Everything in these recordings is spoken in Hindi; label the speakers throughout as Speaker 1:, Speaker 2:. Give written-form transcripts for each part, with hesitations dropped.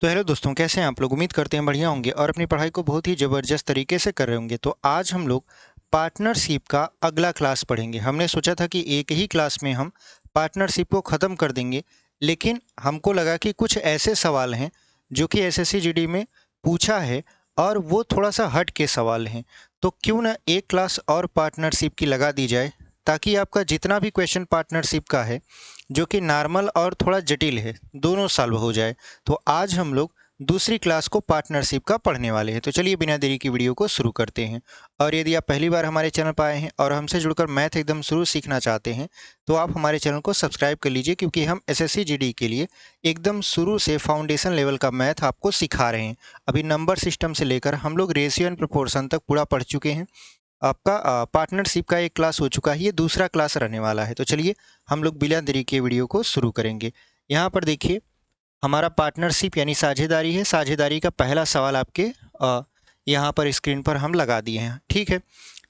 Speaker 1: तो हेलो दोस्तों, कैसे हैं आप लोग। उम्मीद करते हैं बढ़िया होंगे और अपनी पढ़ाई को बहुत ही ज़बरदस्त तरीके से कर रहे होंगे। तो आज हम लोग पार्टनरशिप का अगला क्लास पढ़ेंगे। हमने सोचा था कि एक ही क्लास में हम पार्टनरशिप को ख़त्म कर देंगे, लेकिन हमको लगा कि कुछ ऐसे सवाल हैं जो कि एसएससी जीडी में पूछा है और वो थोड़ा सा हट के सवाल हैं। तो क्यों ना एक क्लास और पार्टनरशिप की लगा दी जाए, ताकि आपका जितना भी क्वेश्चन पार्टनरशिप का है जो कि नॉर्मल और थोड़ा जटिल है, दोनों सॉल्व हो जाए। तो आज हम लोग दूसरी क्लास को पार्टनरशिप का पढ़ने वाले हैं। तो चलिए बिना देरी की वीडियो को शुरू करते हैं। और यदि आप पहली बार हमारे चैनल पर आए हैं और हमसे जुड़कर मैथ एकदम शुरू सीखना चाहते हैं, तो आप हमारे चैनल को सब्सक्राइब कर लीजिए, क्योंकि हम एसएससी जीडी के लिए एकदम शुरू से फाउंडेशन लेवल का मैथ आपको सिखा रहे हैं। अभी नंबर सिस्टम से लेकर हम लोग रेशियो एंड प्रोपोर्शन तक पूरा पढ़ चुके हैं। आपका पार्टनरशिप का एक क्लास हो चुका है, ये दूसरा क्लास रहने वाला है। तो चलिए हम लोग बिना देरी के वीडियो को शुरू करेंगे। यहाँ पर देखिए, हमारा पार्टनरशिप यानी साझेदारी है। साझेदारी का पहला सवाल आपके यहाँ पर स्क्रीन पर हम लगा दिए हैं, ठीक है।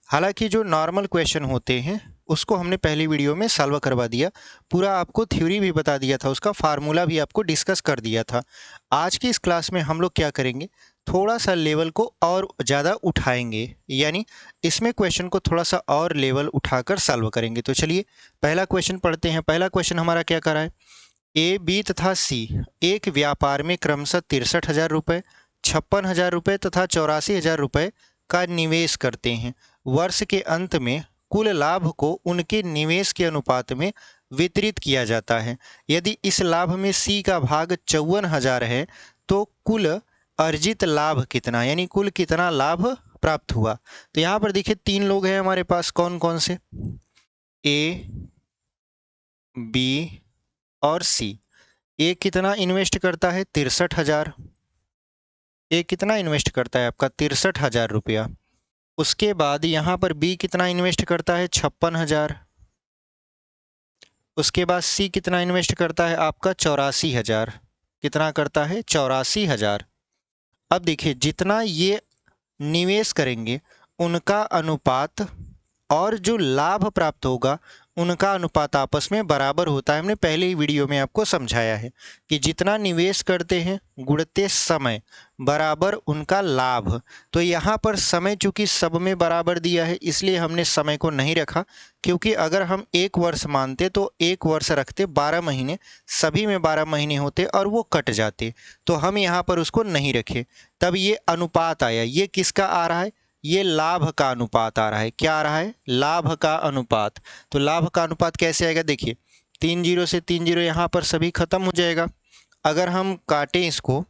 Speaker 1: हालांकि जो नॉर्मल क्वेश्चन होते हैं उसको हमने पहली वीडियो में सॉल्व करवा दिया, पूरा आपको थ्योरी भी बता दिया था, उसका फार्मूला भी आपको डिस्कस कर दिया था। आज की इस क्लास में हम लोग क्या करेंगे, थोड़ा सा लेवल को और ज़्यादा उठाएंगे, यानी इसमें क्वेश्चन को थोड़ा सा और लेवल उठाकर सॉल्व करेंगे। तो चलिए पहला क्वेश्चन पढ़ते हैं। पहला क्वेश्चन हमारा क्या करा है, ए, बी तथा सी एक व्यापार में क्रमशः 63,000 रुपये, 56,000 रुपये तथा 84,000 रुपये का निवेश करते हैं। वर्ष के अंत में कुल लाभ को उनके निवेश के अनुपात में वितरित किया जाता है। यदि इस लाभ में सी का भाग 54,000 है, तो कुल अर्जित लाभ कितना, यानी कुल कितना लाभ प्राप्त हुआ। तो यहाँ पर देखिए तीन लोग हैं हमारे पास, कौन कौन से, ए, बी और सी। ए कितना इन्वेस्ट करता है, 63,000। ए कितना इन्वेस्ट करता है आपका, 63,000 रुपया। उसके बाद यहाँ पर बी कितना इन्वेस्ट करता है, 56,000। उसके बाद सी कितना इन्वेस्ट करता है आपका, 84,000। कितना करता है, 84,000। अब देखिए जितना ये निवेश करेंगे उनका अनुपात और जो लाभ प्राप्त होगा उनका अनुपात आपस में बराबर होता है। हमने पहले ही वीडियो में आपको समझाया है कि जितना निवेश करते हैं गुणते समय बराबर उनका लाभ। तो यहाँ पर समय चूंकि सब में बराबर दिया है, इसलिए हमने समय को नहीं रखा, क्योंकि अगर हम एक वर्ष मानते तो एक वर्ष रखते, 12 महीने सभी में 12 महीने होते और वो कट जाते, तो हम यहाँ पर उसको नहीं रखे। तब ये अनुपात आया, ये किसका आ रहा है, ये लाभ का अनुपात आ रहा है। क्या आ रहा है, लाभ का अनुपात। तो लाभ का अनुपात कैसे आएगा, देखिए 3 जीरो से 3 जीरो यहाँ पर सभी खत्म हो जाएगा। अगर हम काटें इसको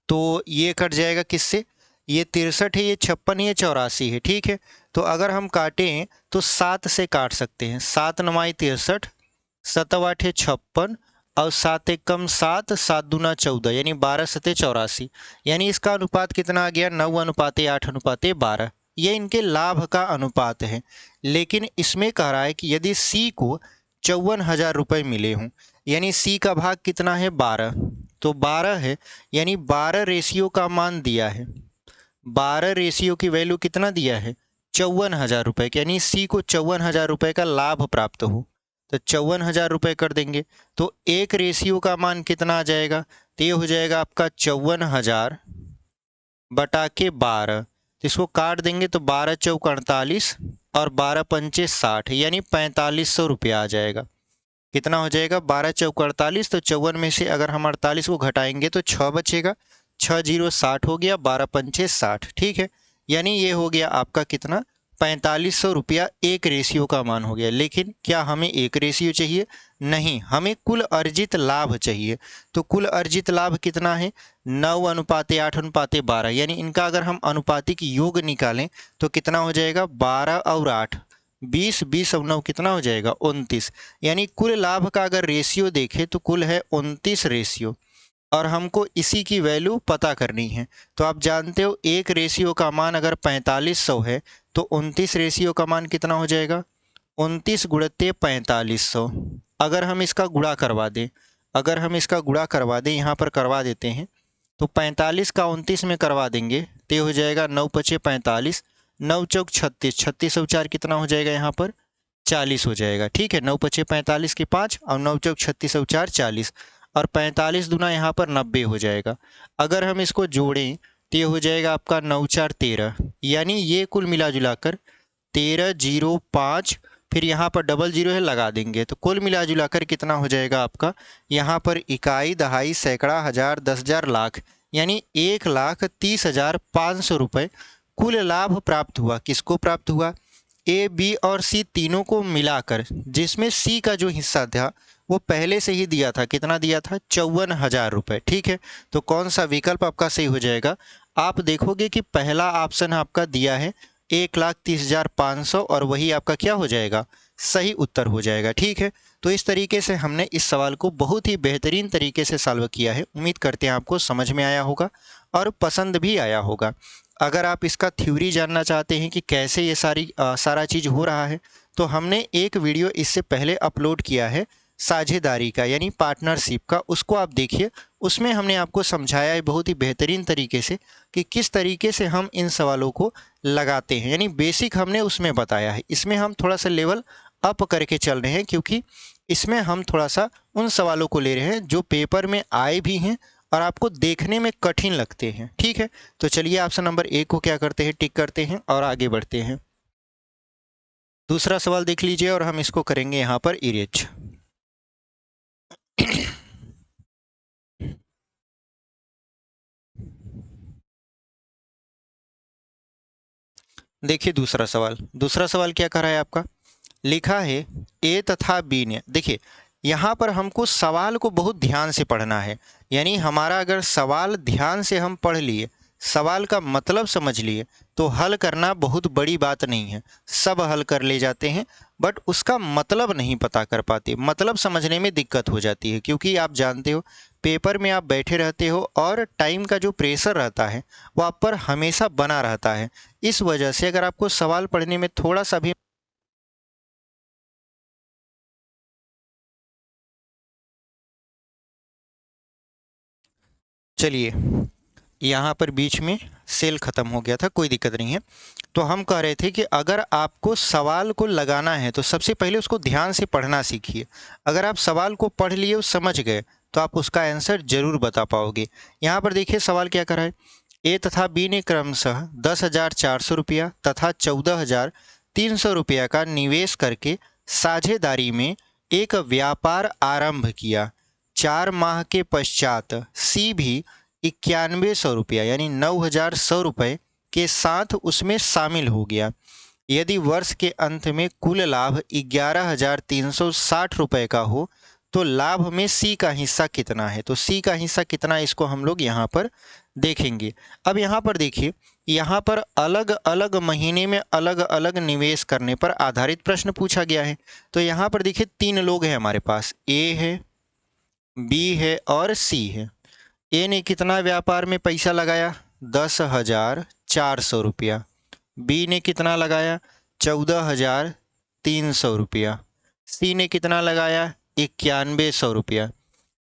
Speaker 1: तो ये कट जाएगा किससे, ये 63 है, ये 56 है, ये 84 है, ठीक है। तो अगर हम काटें तो 7 से काट सकते हैं। 7 9 63, 7 8 56 और 7 1 कम 7, 7 दूना 14, यानी 12 7 84। यानी इसका अनुपात कितना आ गया, 9:8:12। ये इनके लाभ का अनुपात है। लेकिन इसमें कह रहा है कि यदि सी को 54,000 रुपये मिले हों, यानी सी का भाग कितना है, 12, तो 12 है, यानी 12 रेशियो का मान दिया है। 12 रेशियो की वैल्यू कितना दिया है, 54,000 रुपये, यानी सी को 54,000 रुपये का लाभ प्राप्त हो। तो 54,000 रुपये कर देंगे तो एक रेशियो का मान कितना आ जाएगा, तो ये हो जाएगा आपका 54,000 बटा के 12। तो इसको काट देंगे तो 12 चौक 48 और 12 पंचे 60, यानी 4500 रुपया आ जाएगा। कितना हो जाएगा, 12 चौक 48, तो 54 में से अगर हम 48 को घटाएंगे तो 6 बचेगा, 6 जीरो 60 हो गया, 12 पंचे 60, ठीक है। यानी ये हो गया आपका कितना, 4500 रुपया एक रेशियो का मान हो गया। लेकिन क्या हमें एक रेशियो चाहिए, नहीं, हमें कुल अर्जित लाभ चाहिए। तो कुल अर्जित लाभ कितना है, 9:8:12, यानी इनका अगर हम अनुपातिक योग निकालें तो कितना हो जाएगा, 12 और 8 20, 20 और 9 कितना हो जाएगा, 29। यानी कुल लाभ का अगर रेशियो देखें तो कुल है 29 रेशियो, और हमको इसी की वैल्यू पता करनी है। तो आप जानते हो एक रेशियो का मान अगर 4500 है तो 29 रेशियो का मान कितना हो जाएगा, 29 गुणित 4500। अगर हम इसका गुणा करवा दें, यहाँ पर करवा देते हैं, तो 45 का 29 में करवा देंगे तो हो जाएगा 9 पचे 45, 9 चौक 36, 36 और 4 कितना हो जाएगा यहाँ पर, 40 हो जाएगा, ठीक है। 9 पचे 45 के 5 और 9 चौक 36 और 4 40। और 45 दूना यहाँ पर 90 हो जाएगा। अगर हम इसको जोड़ें तो ये हो जाएगा आपका 9 4 13, यानी ये कुल मिला जुला कर 1305, फिर यहाँ पर डबल जीरो है लगा देंगे तो कुल मिला जुला कर कितना हो जाएगा आपका, यहाँ पर इकाई, दहाई, सैकड़ा, हजार, 10,000, लाख, यानी 1,30,500 रुपये कुल लाभ प्राप्त हुआ। किसको प्राप्त हुआ? ए, बी और सी तीनों को मिलाकर, जिसमें सी का जो हिस्सा था वो पहले से ही दिया था। कितना दिया था? 54,000 रुपये। ठीक है, तो कौन सा विकल्प आपका सही हो जाएगा? आप देखोगे कि पहला ऑप्शन आपका दिया है 1,30,500 और वही आपका क्या हो जाएगा? सही उत्तर हो जाएगा। ठीक है, तो इस तरीके से हमने इस सवाल को बहुत ही बेहतरीन तरीके से सॉल्व किया है। उम्मीद करते हैं आपको समझ में आया होगा और पसंद भी आया होगा। अगर आप इसका थ्योरी जानना चाहते हैं कि कैसे ये सारा चीज़ हो रहा है, तो हमने एक वीडियो इससे पहले अपलोड किया है साझेदारी का, यानी पार्टनरशिप का। उसको आप देखिए, उसमें हमने आपको समझाया है बहुत ही बेहतरीन तरीके से कि किस तरीके से हम इन सवालों को लगाते हैं, यानी बेसिक हमने उसमें बताया है। इसमें हम थोड़ा सा लेवल अप करके चल रहे हैं, क्योंकि इसमें हम थोड़ा सा उन सवालों को ले रहे हैं जो पेपर में आए भी हैं और आपको देखने में कठिन लगते हैं। ठीक है, तो चलिए ऑप्शन नंबर 1 को क्या करते हैं, टिक करते हैं और आगे बढ़ते हैं। दूसरा सवाल देख लीजिए और हम इसको करेंगे यहाँ पर इरेज। देखिए दूसरा सवाल क्या कर रहा है आपका? लिखा है ए तथा बी ने, देखिए यहाँ पर हमको सवाल को बहुत ध्यान से पढ़ना है। यानी हमारा अगर सवाल ध्यान से हम पढ़ लिए, सवाल का मतलब समझ लिए, तो हल करना बहुत बड़ी बात नहीं है। सब हल कर ले जाते हैं, बट उसका मतलब नहीं पता कर पाते। मतलब समझने में दिक्कत हो जाती है, क्योंकि आप जानते हो पेपर में आप बैठे रहते हो और टाइम का जो प्रेशर रहता है वो आप पर हमेशा बना रहता है। इस वजह से अगर आपको सवाल पढ़ने में थोड़ा सा भी, चलिए यहाँ पर बीच में सेल ख़त्म हो गया था, कोई दिक्कत नहीं है। तो हम कह रहे थे कि अगर आपको सवाल को लगाना है तो सबसे पहले उसको ध्यान से पढ़ना सीखिए। अगर आप सवाल को पढ़ लिए और समझ गए तो आप उसका आंसर जरूर बता पाओगे। यहाँ पर देखिए सवाल क्या कर रहा है, ए तथा बी ने क्रमशः 10,400 रुपया तथा 14,300 रुपया का निवेश करके साझेदारी में एक व्यापार आरंभ किया। 4 माह के पश्चात सी भी 9100 रुपया यानी 9,100 रुपये के साथ उसमें शामिल हो गया। यदि वर्ष के अंत में कुल लाभ 11,360 रुपये का हो तो लाभ में सी का हिस्सा कितना है? तो सी का हिस्सा कितना है इसको हम लोग यहाँ पर देखेंगे। अब यहाँ पर देखिए, यहाँ पर अलग अलग महीने में अलग अलग निवेश करने पर आधारित प्रश्न पूछा गया है। तो यहाँ पर देखिए 3 लोग हैं हमारे पास, ए है, बी है और सी है। ए ने कितना व्यापार में पैसा लगाया? 10,400 रुपया। बी ने कितना लगाया? 14,300 रुपया। सी ने कितना लगाया? 9100 रुपया।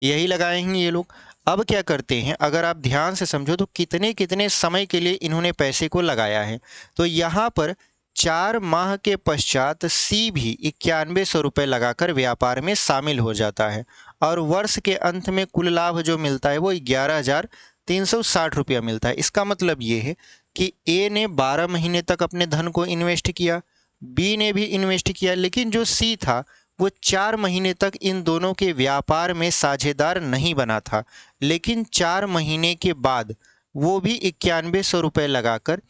Speaker 1: यही लगाए हैं ये लोग। अब क्या करते हैं, अगर आप ध्यान से समझो तो कितने कितने समय के लिए इन्होंने पैसे को लगाया है। तो यहाँ पर 4 माह के पश्चात सी भी 9100 रुपये लगाकर व्यापार में शामिल हो जाता है और वर्ष के अंत में कुल लाभ जो मिलता है वो 11,360 रुपया मिलता है। इसका मतलब ये है कि ए ने 12 महीने तक अपने धन को इन्वेस्ट किया, बी ने भी इन्वेस्ट किया, लेकिन जो सी था वो 4 महीने तक इन दोनों के व्यापार में साझेदार नहीं बना था। लेकिन 4 महीने के बाद वो भी 9100 रुपये लगाकर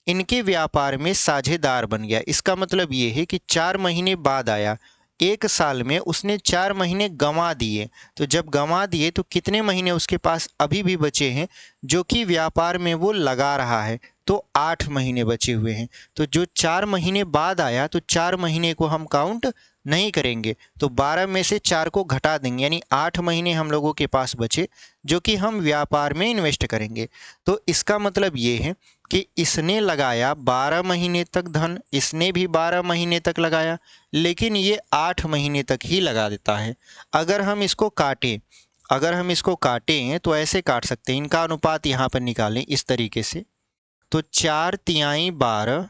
Speaker 1: इनके व्यापार में साझेदार बन गया। इसका मतलब ये है कि 4 महीने बाद आया, 1 साल में उसने 4 महीने गंवा दिए। तो जब गंवा दिए तो कितने महीने उसके पास अभी भी बचे हैं जो कि व्यापार में वो लगा रहा है? तो 8 महीने बचे हुए हैं। तो जो 4 महीने बाद आया तो 4 महीने को हम काउंट नहीं करेंगे, तो 12 में से 4 को घटा देंगे, यानी 8 महीने हम लोगों के पास बचे जो कि हम व्यापार में इन्वेस्ट करेंगे। तो इसका मतलब ये है कि इसने लगाया 12 महीने तक धन, इसने भी 12 महीने तक लगाया, लेकिन ये 8 महीने तक ही लगा देता है। अगर हम इसको काटें तो ऐसे काट सकते हैं, इनका अनुपात यहाँ पर निकालें इस तरीके से। तो 4 तिहाई 12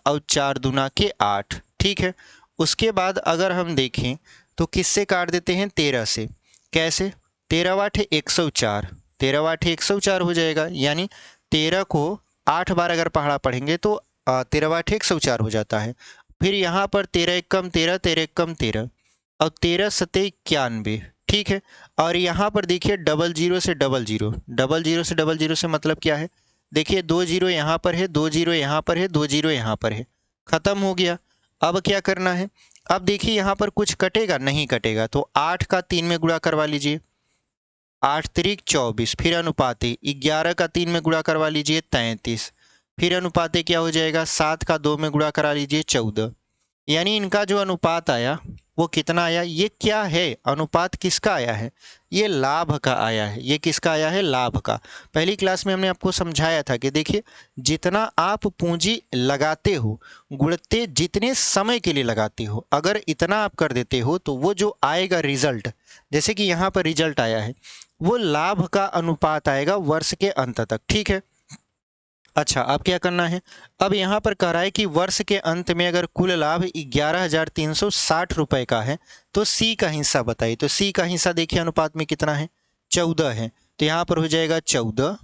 Speaker 1: और 4 दूना के 8। ठीक है, उसके बाद अगर हम देखें तो किससे काट देते हैं? 13 से। कैसे? 13 वाट है 104, 13 वाट है 104 हो जाएगा, यानी 13 को 8 बार अगर पहाड़ा पढ़ेंगे तो 13 वाट 104 हो जाता है। फिर यहाँ पर 13 एक कम 13, 13 एक कम 13 और 13 सत्ते 91, ठीक है। और यहाँ पर देखिए डबल जीरो से डबल जीरो, डबल जीरो से डबल जीरो से मतलब क्या है? देखिए 2 जीरो यहाँ पर है, 2 जीरो यहाँ पर है, 2 जीरो यहाँ पर है, खत्म हो गया। अब क्या करना है? अब देखिए यहाँ पर कुछ कटेगा? नहीं कटेगा, तो 8 का 3 में गुणा करवा लीजिए, 8 त्रिक 24, फिर अनुपाते 11 का 3 में गुणा करवा लीजिए 33, फिर अनुपाते क्या हो जाएगा? 7 का 2 में गुणा करा लीजिए 14। यानी इनका जो अनुपात आया वो कितना आया? ये क्या है? अनुपात किसका आया है? ये लाभ का आया है। ये किसका आया है? लाभ का। पहली क्लास में हमने आपको समझाया था कि देखिए जितना आप पूंजी लगाते हो, गुणते जितने समय के लिए लगाते हो, अगर इतना आप कर देते हो तो वो जो आएगा रिजल्ट, जैसे कि यहाँ पर रिजल्ट आया है, वो लाभ का अनुपात आएगा वर्ष के अंत तक, ठीक है। अच्छा, अब क्या करना है? अब यहाँ पर कह रहा है कि वर्ष के अंत में अगर कुल लाभ 11,360 रुपए का है तो सी का हिस्सा बताइए। तो सी का हिस्सा देखिए अनुपात में कितना है? 14 है, तो यहाँ पर हो जाएगा 14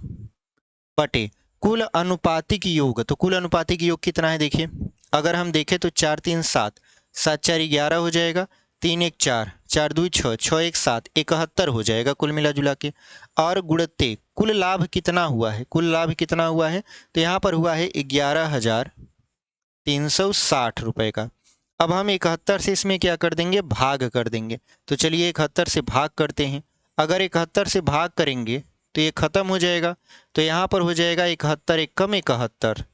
Speaker 1: बटे कुल अनुपातिक योग। तो कुल अनुपातिक योग कितना है? देखिए अगर हम देखें तो 4 3 7, 7 4 11 हो जाएगा, 3 1 4, 4 2 6, 6 1 7, 71 हो जाएगा कुल मिला जुला के। और गुणते कुल लाभ कितना हुआ है? कुल लाभ कितना हुआ है? तो यहाँ पर हुआ है 11,360 रुपए का। अब हम 71 से इसमें क्या कर देंगे? भाग कर देंगे। तो चलिए 71 से भाग करते हैं। अगर 71 से भाग करेंगे तो ये खत्म हो जाएगा, तो यहाँ पर हो जाएगा 71 एक कम 71,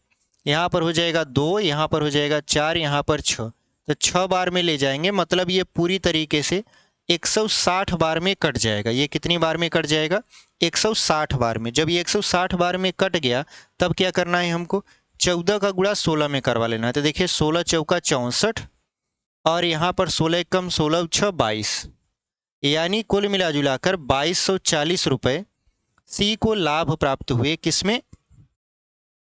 Speaker 1: यहाँ पर हो जाएगा 2, यहाँ पर हो जाएगा 4, यहाँ पर 6, तो 6 बार में ले जाएंगे, मतलब ये पूरी तरीके से 160 बार में कट जाएगा। ये कितनी बार में कट जाएगा? 160 बार में। जब ये 160 बार में कट गया तब क्या करना है हमको? 14 का गुणा 16 में करवा लेना है। तो देखिए 16 चौका 64 और यहाँ पर 16 कम 16 6 22, यानी कुल मिला जुलाकर 2240 रुपये सी को लाभ प्राप्त हुए। किसमें?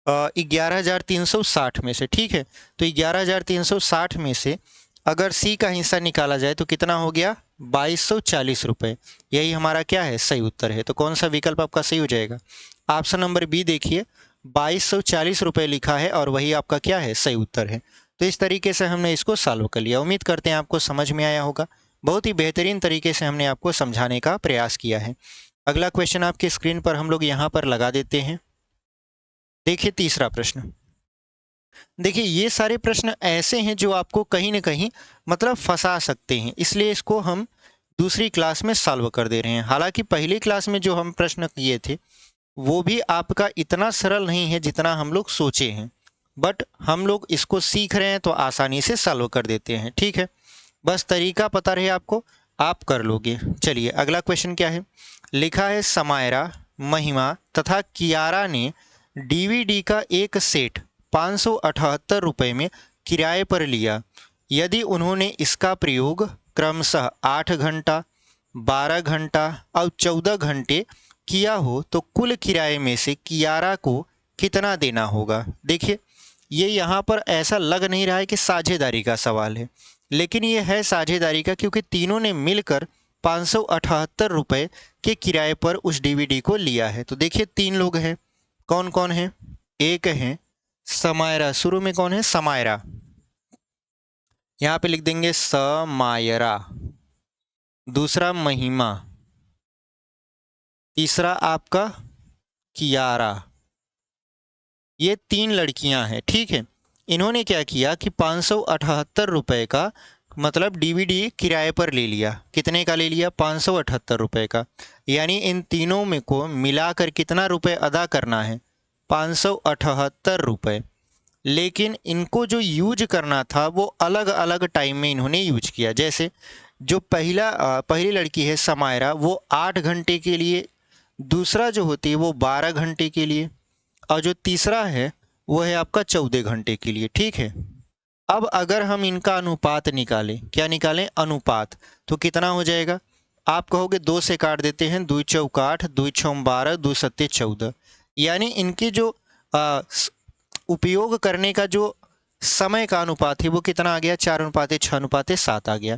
Speaker 1: 11,360 में से, ठीक है। तो 11,360 में से अगर सी का हिस्सा निकाला जाए तो कितना हो गया? 2240 रुपये। यही हमारा क्या है? सही उत्तर है। तो कौन सा विकल्प आपका सही हो जाएगा? ऑप्शन नंबर बी देखिए, 2240 रुपये लिखा है और वही आपका क्या है? सही उत्तर है। तो इस तरीके से हमने इसको सॉल्व कर लिया। उम्मीद करते हैं आपको समझ में आया होगा। बहुत ही बेहतरीन तरीके से हमने आपको समझाने का प्रयास किया है। अगला क्वेश्चन आपके स्क्रीन पर हम लोग यहाँ पर लगा देते हैं। देखिए तीसरा प्रश्न। देखिए ये सारे प्रश्न ऐसे हैं जो आपको कहीं ना कहीं मतलब फंसा सकते हैं, इसलिए इसको हम दूसरी क्लास में सॉल्व कर दे रहे हैं। हालांकि पहली क्लास में जो हम प्रश्न किए थे वो भी आपका इतना सरल नहीं है जितना हम लोग सोचे हैं, बट हम लोग इसको सीख रहे हैं तो आसानी से सॉल्व कर देते हैं, ठीक है। बस तरीका पता रहे आपको, आप कर लोगे। चलिए अगला क्वेश्चन क्या है? लिखा है समायरा, महिमा तथा कियारा ने डीवीडी का एक सेट 578 रुपये में किराए पर लिया। यदि उन्होंने इसका प्रयोग क्रमशः 8 घंटा, 12 घंटा और 14 घंटे किया हो तो कुल किराए में से कियारा को कितना देना होगा? देखिए ये यहाँ पर ऐसा लग नहीं रहा है कि साझेदारी का सवाल है, लेकिन ये है साझेदारी का, क्योंकि तीनों ने मिलकर 578 रुपये के किराए पर उस डीवीडी को लिया है। तो देखिए 3 लोग हैं, कौन कौन है? एक है समायरा, शुरू में कौन है? समायरा, यहाँ पे लिख देंगे समायरा। दूसरा महिमा, तीसरा आपका कियारा। ये 3 लड़कियां हैं, ठीक है। इन्होंने क्या किया कि 578 रुपये का मतलब डीवीडी किराए पर ले लिया। कितने का ले लिया? 578 रुपये का। यानी इन तीनों में को मिलाकर कितना रुपए अदा करना है? 578 रुपये। लेकिन इनको जो यूज करना था वो अलग अलग टाइम में इन्होंने यूज किया। जैसे जो पहली लड़की है समायरा, वो 8 घंटे के लिए, दूसरा जो होती है वो 12 घंटे के लिए, और जो तीसरा है वो है आपका 14 घंटे के लिए, ठीक है। अब अगर हम इनका अनुपात निकालें, क्या निकालें? अनुपात, तो कितना हो जाएगा? आप कहोगे 2 से काट देते हैं, 2 चौका 8, 2 छम 12, 2 सत्ते 14, यानी इनके जो उपयोग करने का जो समय का अनुपात है वो कितना आ गया? 4:6:7 आ गया।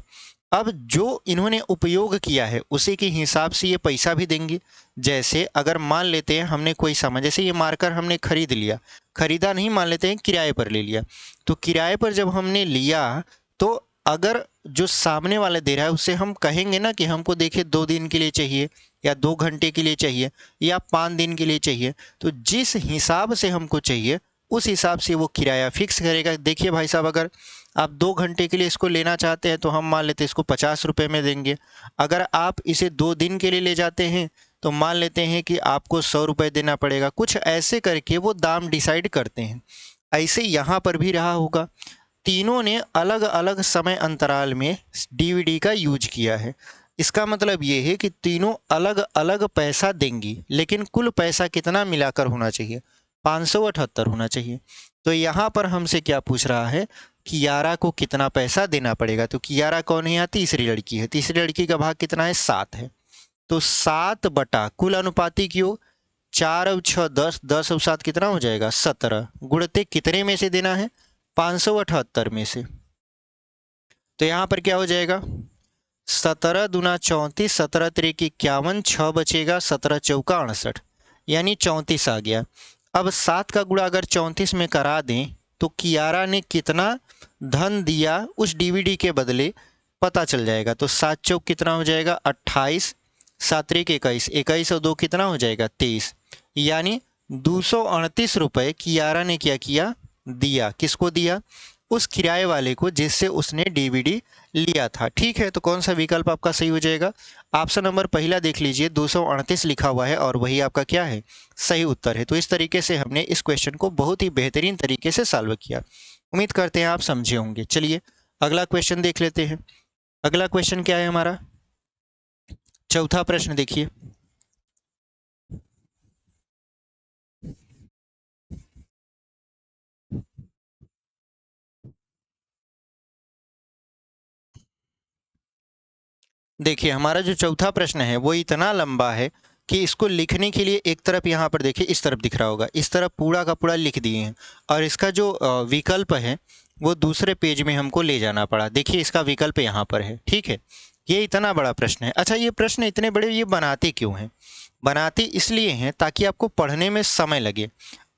Speaker 1: अब जो इन्होंने उपयोग किया है उसी के हिसाब से ये पैसा भी देंगे। जैसे अगर मान लेते हैं हमने कोई सामान, जैसे ये मार्कर हमने खरीद लिया, खरीदा नहीं, मान लेते हैं किराए पर ले लिया, तो किराए पर जब हमने लिया तो अगर जो सामने वाला दे रहा है उससे हम कहेंगे ना कि हमको देखिए 2 दिन के लिए चाहिए या 2 घंटे के लिए चाहिए या 5 दिन के लिए चाहिए, तो जिस हिसाब से हमको चाहिए उस हिसाब से वो किराया फिक्स करेगा। देखिए भाई साहब, अगर आप 2 घंटे के लिए इसको लेना चाहते हैं तो हम मान लेते हैं इसको 50 रुपये में देंगे। अगर आप इसे 2 दिन के लिए ले जाते हैं तो मान लेते हैं कि आपको 100 रुपये देना पड़ेगा। कुछ ऐसे करके वो दाम डिसाइड करते हैं। ऐसे यहाँ पर भी रहा होगा। तीनों ने अलग अलग समय अंतराल में डीवीडी का यूज किया है। इसका मतलब ये है कि तीनों अलग अलग पैसा देंगी, लेकिन कुल पैसा कितना मिलाकर होना चाहिए? 578 होना चाहिए। तो यहाँ पर हमसे क्या पूछ रहा है? कियारा को कितना पैसा देना पड़ेगा। तो कियारा कौन है? यहाँ तीसरी लड़की है। तीसरी लड़की का भाग कितना है? 7 है। तो 7 बटा कुल अनुपातिक योग 4 और 6 10, 10 और 7 कितना हो जाएगा? 17। गुणते कितने में से देना है? 578 में से। तो यहाँ पर क्या हो जाएगा? 17 दूना 34, 17 तिरिक 51, 6 बचेगा, 17 चौका 68, यानी 34 आ गया। अब 7 का गुणा अगर 34 में करा दें तो कियारा ने कितना धन दिया उस डीवीडी के बदले पता चल जाएगा। तो 7 चौक कितना हो जाएगा? 28, 7 तिरिक 21, 21 और 2 कितना हो जाएगा? 23, यानी 238 रुपये कियारा ने क्या किया? दिया। किसको दिया? उस किराए वाले को जिससे उसने डीवीडी लिया था। ठीक है, तो कौन सा विकल्प आपका सही हो जाएगा? ऑप्शन नंबर पहला देख लीजिए, 238 लिखा हुआ है और वही आपका क्या है? सही उत्तर है। तो इस तरीके से हमने इस क्वेश्चन को बहुत ही बेहतरीन तरीके से सॉल्व किया। उम्मीद करते हैं आप समझे होंगे। चलिए अगला क्वेश्चन देख लेते हैं। अगला क्वेश्चन क्या है हमारा? चौथा प्रश्न देखिए। देखिए हमारा जो चौथा प्रश्न है वो इतना लंबा है कि इसको लिखने के लिए एक तरफ यहाँ पर देखिए, इस तरफ दिख रहा होगा, इस तरफ पूरा का पूरा लिख दिए हैं और इसका जो विकल्प है वो दूसरे पेज में हमको ले जाना पड़ा। देखिए इसका विकल्प यहाँ पर है। ठीक है, ये इतना बड़ा प्रश्न है। अच्छा, ये प्रश्न इतने बड़े ये बनाते क्यों हैं? बनाते इसलिए हैं ताकि आपको पढ़ने में समय लगे।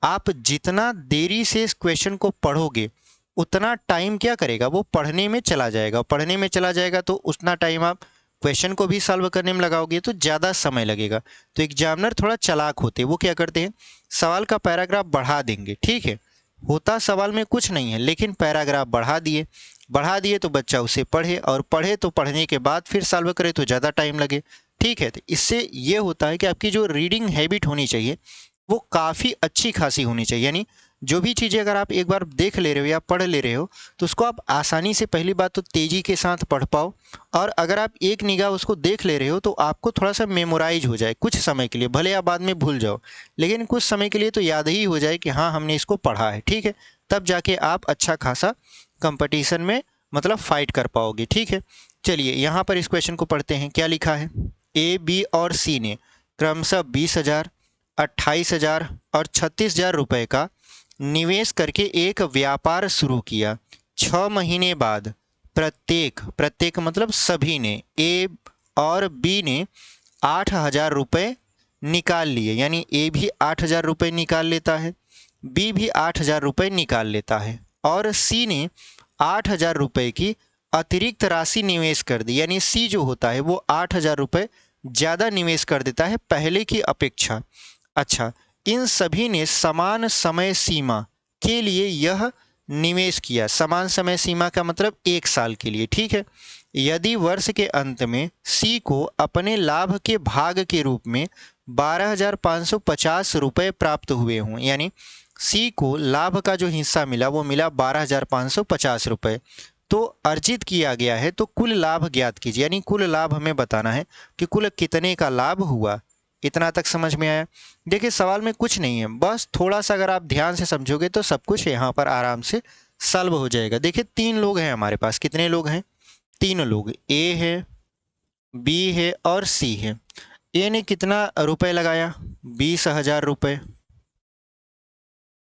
Speaker 1: आप जितना देरी से इस क्वेश्चन को पढ़ोगे उतना टाइम क्या करेगा? वो पढ़ने में चला जाएगा। पढ़ने में चला जाएगा तो उतना टाइम आप क्वेश्चन को भी सॉल्व करने में लगाओगे तो ज़्यादा समय लगेगा। तो एग्जामिनर थोड़ा चालाक होते हैं, वो क्या करते हैं? सवाल का पैराग्राफ बढ़ा देंगे। ठीक है, होता सवाल में कुछ नहीं है लेकिन पैराग्राफ बढ़ा दिए तो बच्चा उसे पढ़े और पढ़े तो पढ़ने के बाद फिर सॉल्व करे तो ज़्यादा टाइम लगे। ठीक है, तो इससे ये होता है कि आपकी जो रीडिंग हैबिट होनी चाहिए वो काफ़ी अच्छी खासी होनी चाहिए। यानी जो भी चीज़ें अगर आप एक बार देख ले रहे हो या पढ़ ले रहे हो तो उसको आप आसानी से, पहली बात तो तेज़ी के साथ पढ़ पाओ, और अगर आप एक निगाह उसको देख ले रहे हो तो आपको थोड़ा सा मेमोराइज हो जाए कुछ समय के लिए। भले आप बाद में भूल जाओ लेकिन कुछ समय के लिए तो याद ही हो जाए कि हाँ हमने इसको पढ़ा है। ठीक है, तब जाके आप अच्छा खासा कंपटीशन में मतलब फाइट कर पाओगे। ठीक है, चलिए यहाँ पर इस क्वेश्चन को पढ़ते हैं। क्या लिखा है? ए, बी और सी ने क्रमशः 20,000, 28,000 और 36,000 रुपये का निवेश करके एक व्यापार शुरू किया। 6 महीने बाद प्रत्येक मतलब सभी ने, ए और बी ने 8,000 रुपये निकाल लिए। यानी ए भी 8,000 रुपये निकाल लेता है, बी भी 8,000 रुपये निकाल लेता है और सी ने 8,000 रुपये की अतिरिक्त राशि निवेश कर दी। यानी सी जो होता है वो 8,000 रुपये ज़्यादा निवेश कर देता है पहले की अपेक्षा। अच्छा, इन सभी ने समान समय सीमा के लिए यह निवेश किया। समान समय सीमा का मतलब 1 साल के लिए। ठीक है, यदि वर्ष के अंत में सी को अपने लाभ के भाग के रूप में 12,550 रुपये प्राप्त हुए हों, यानी सी को लाभ का जो हिस्सा मिला वो मिला 12,550 रुपये, तो अर्जित किया गया है। तो कुल लाभ ज्ञात कीजिए। यानी कुल लाभ हमें बताना है कि कुल कितने का लाभ हुआ। इतना तक समझ में आया? देखिए सवाल में कुछ नहीं है, बस थोड़ा सा अगर आप ध्यान से समझोगे तो सब कुछ यहाँ पर आराम से सॉल्व हो जाएगा। देखिए 3 लोग हैं हमारे पास। कितने लोग हैं? 3 लोग। ए है, बी है और सी है। ए ने कितना रुपए लगाया? 20,000 रुपये।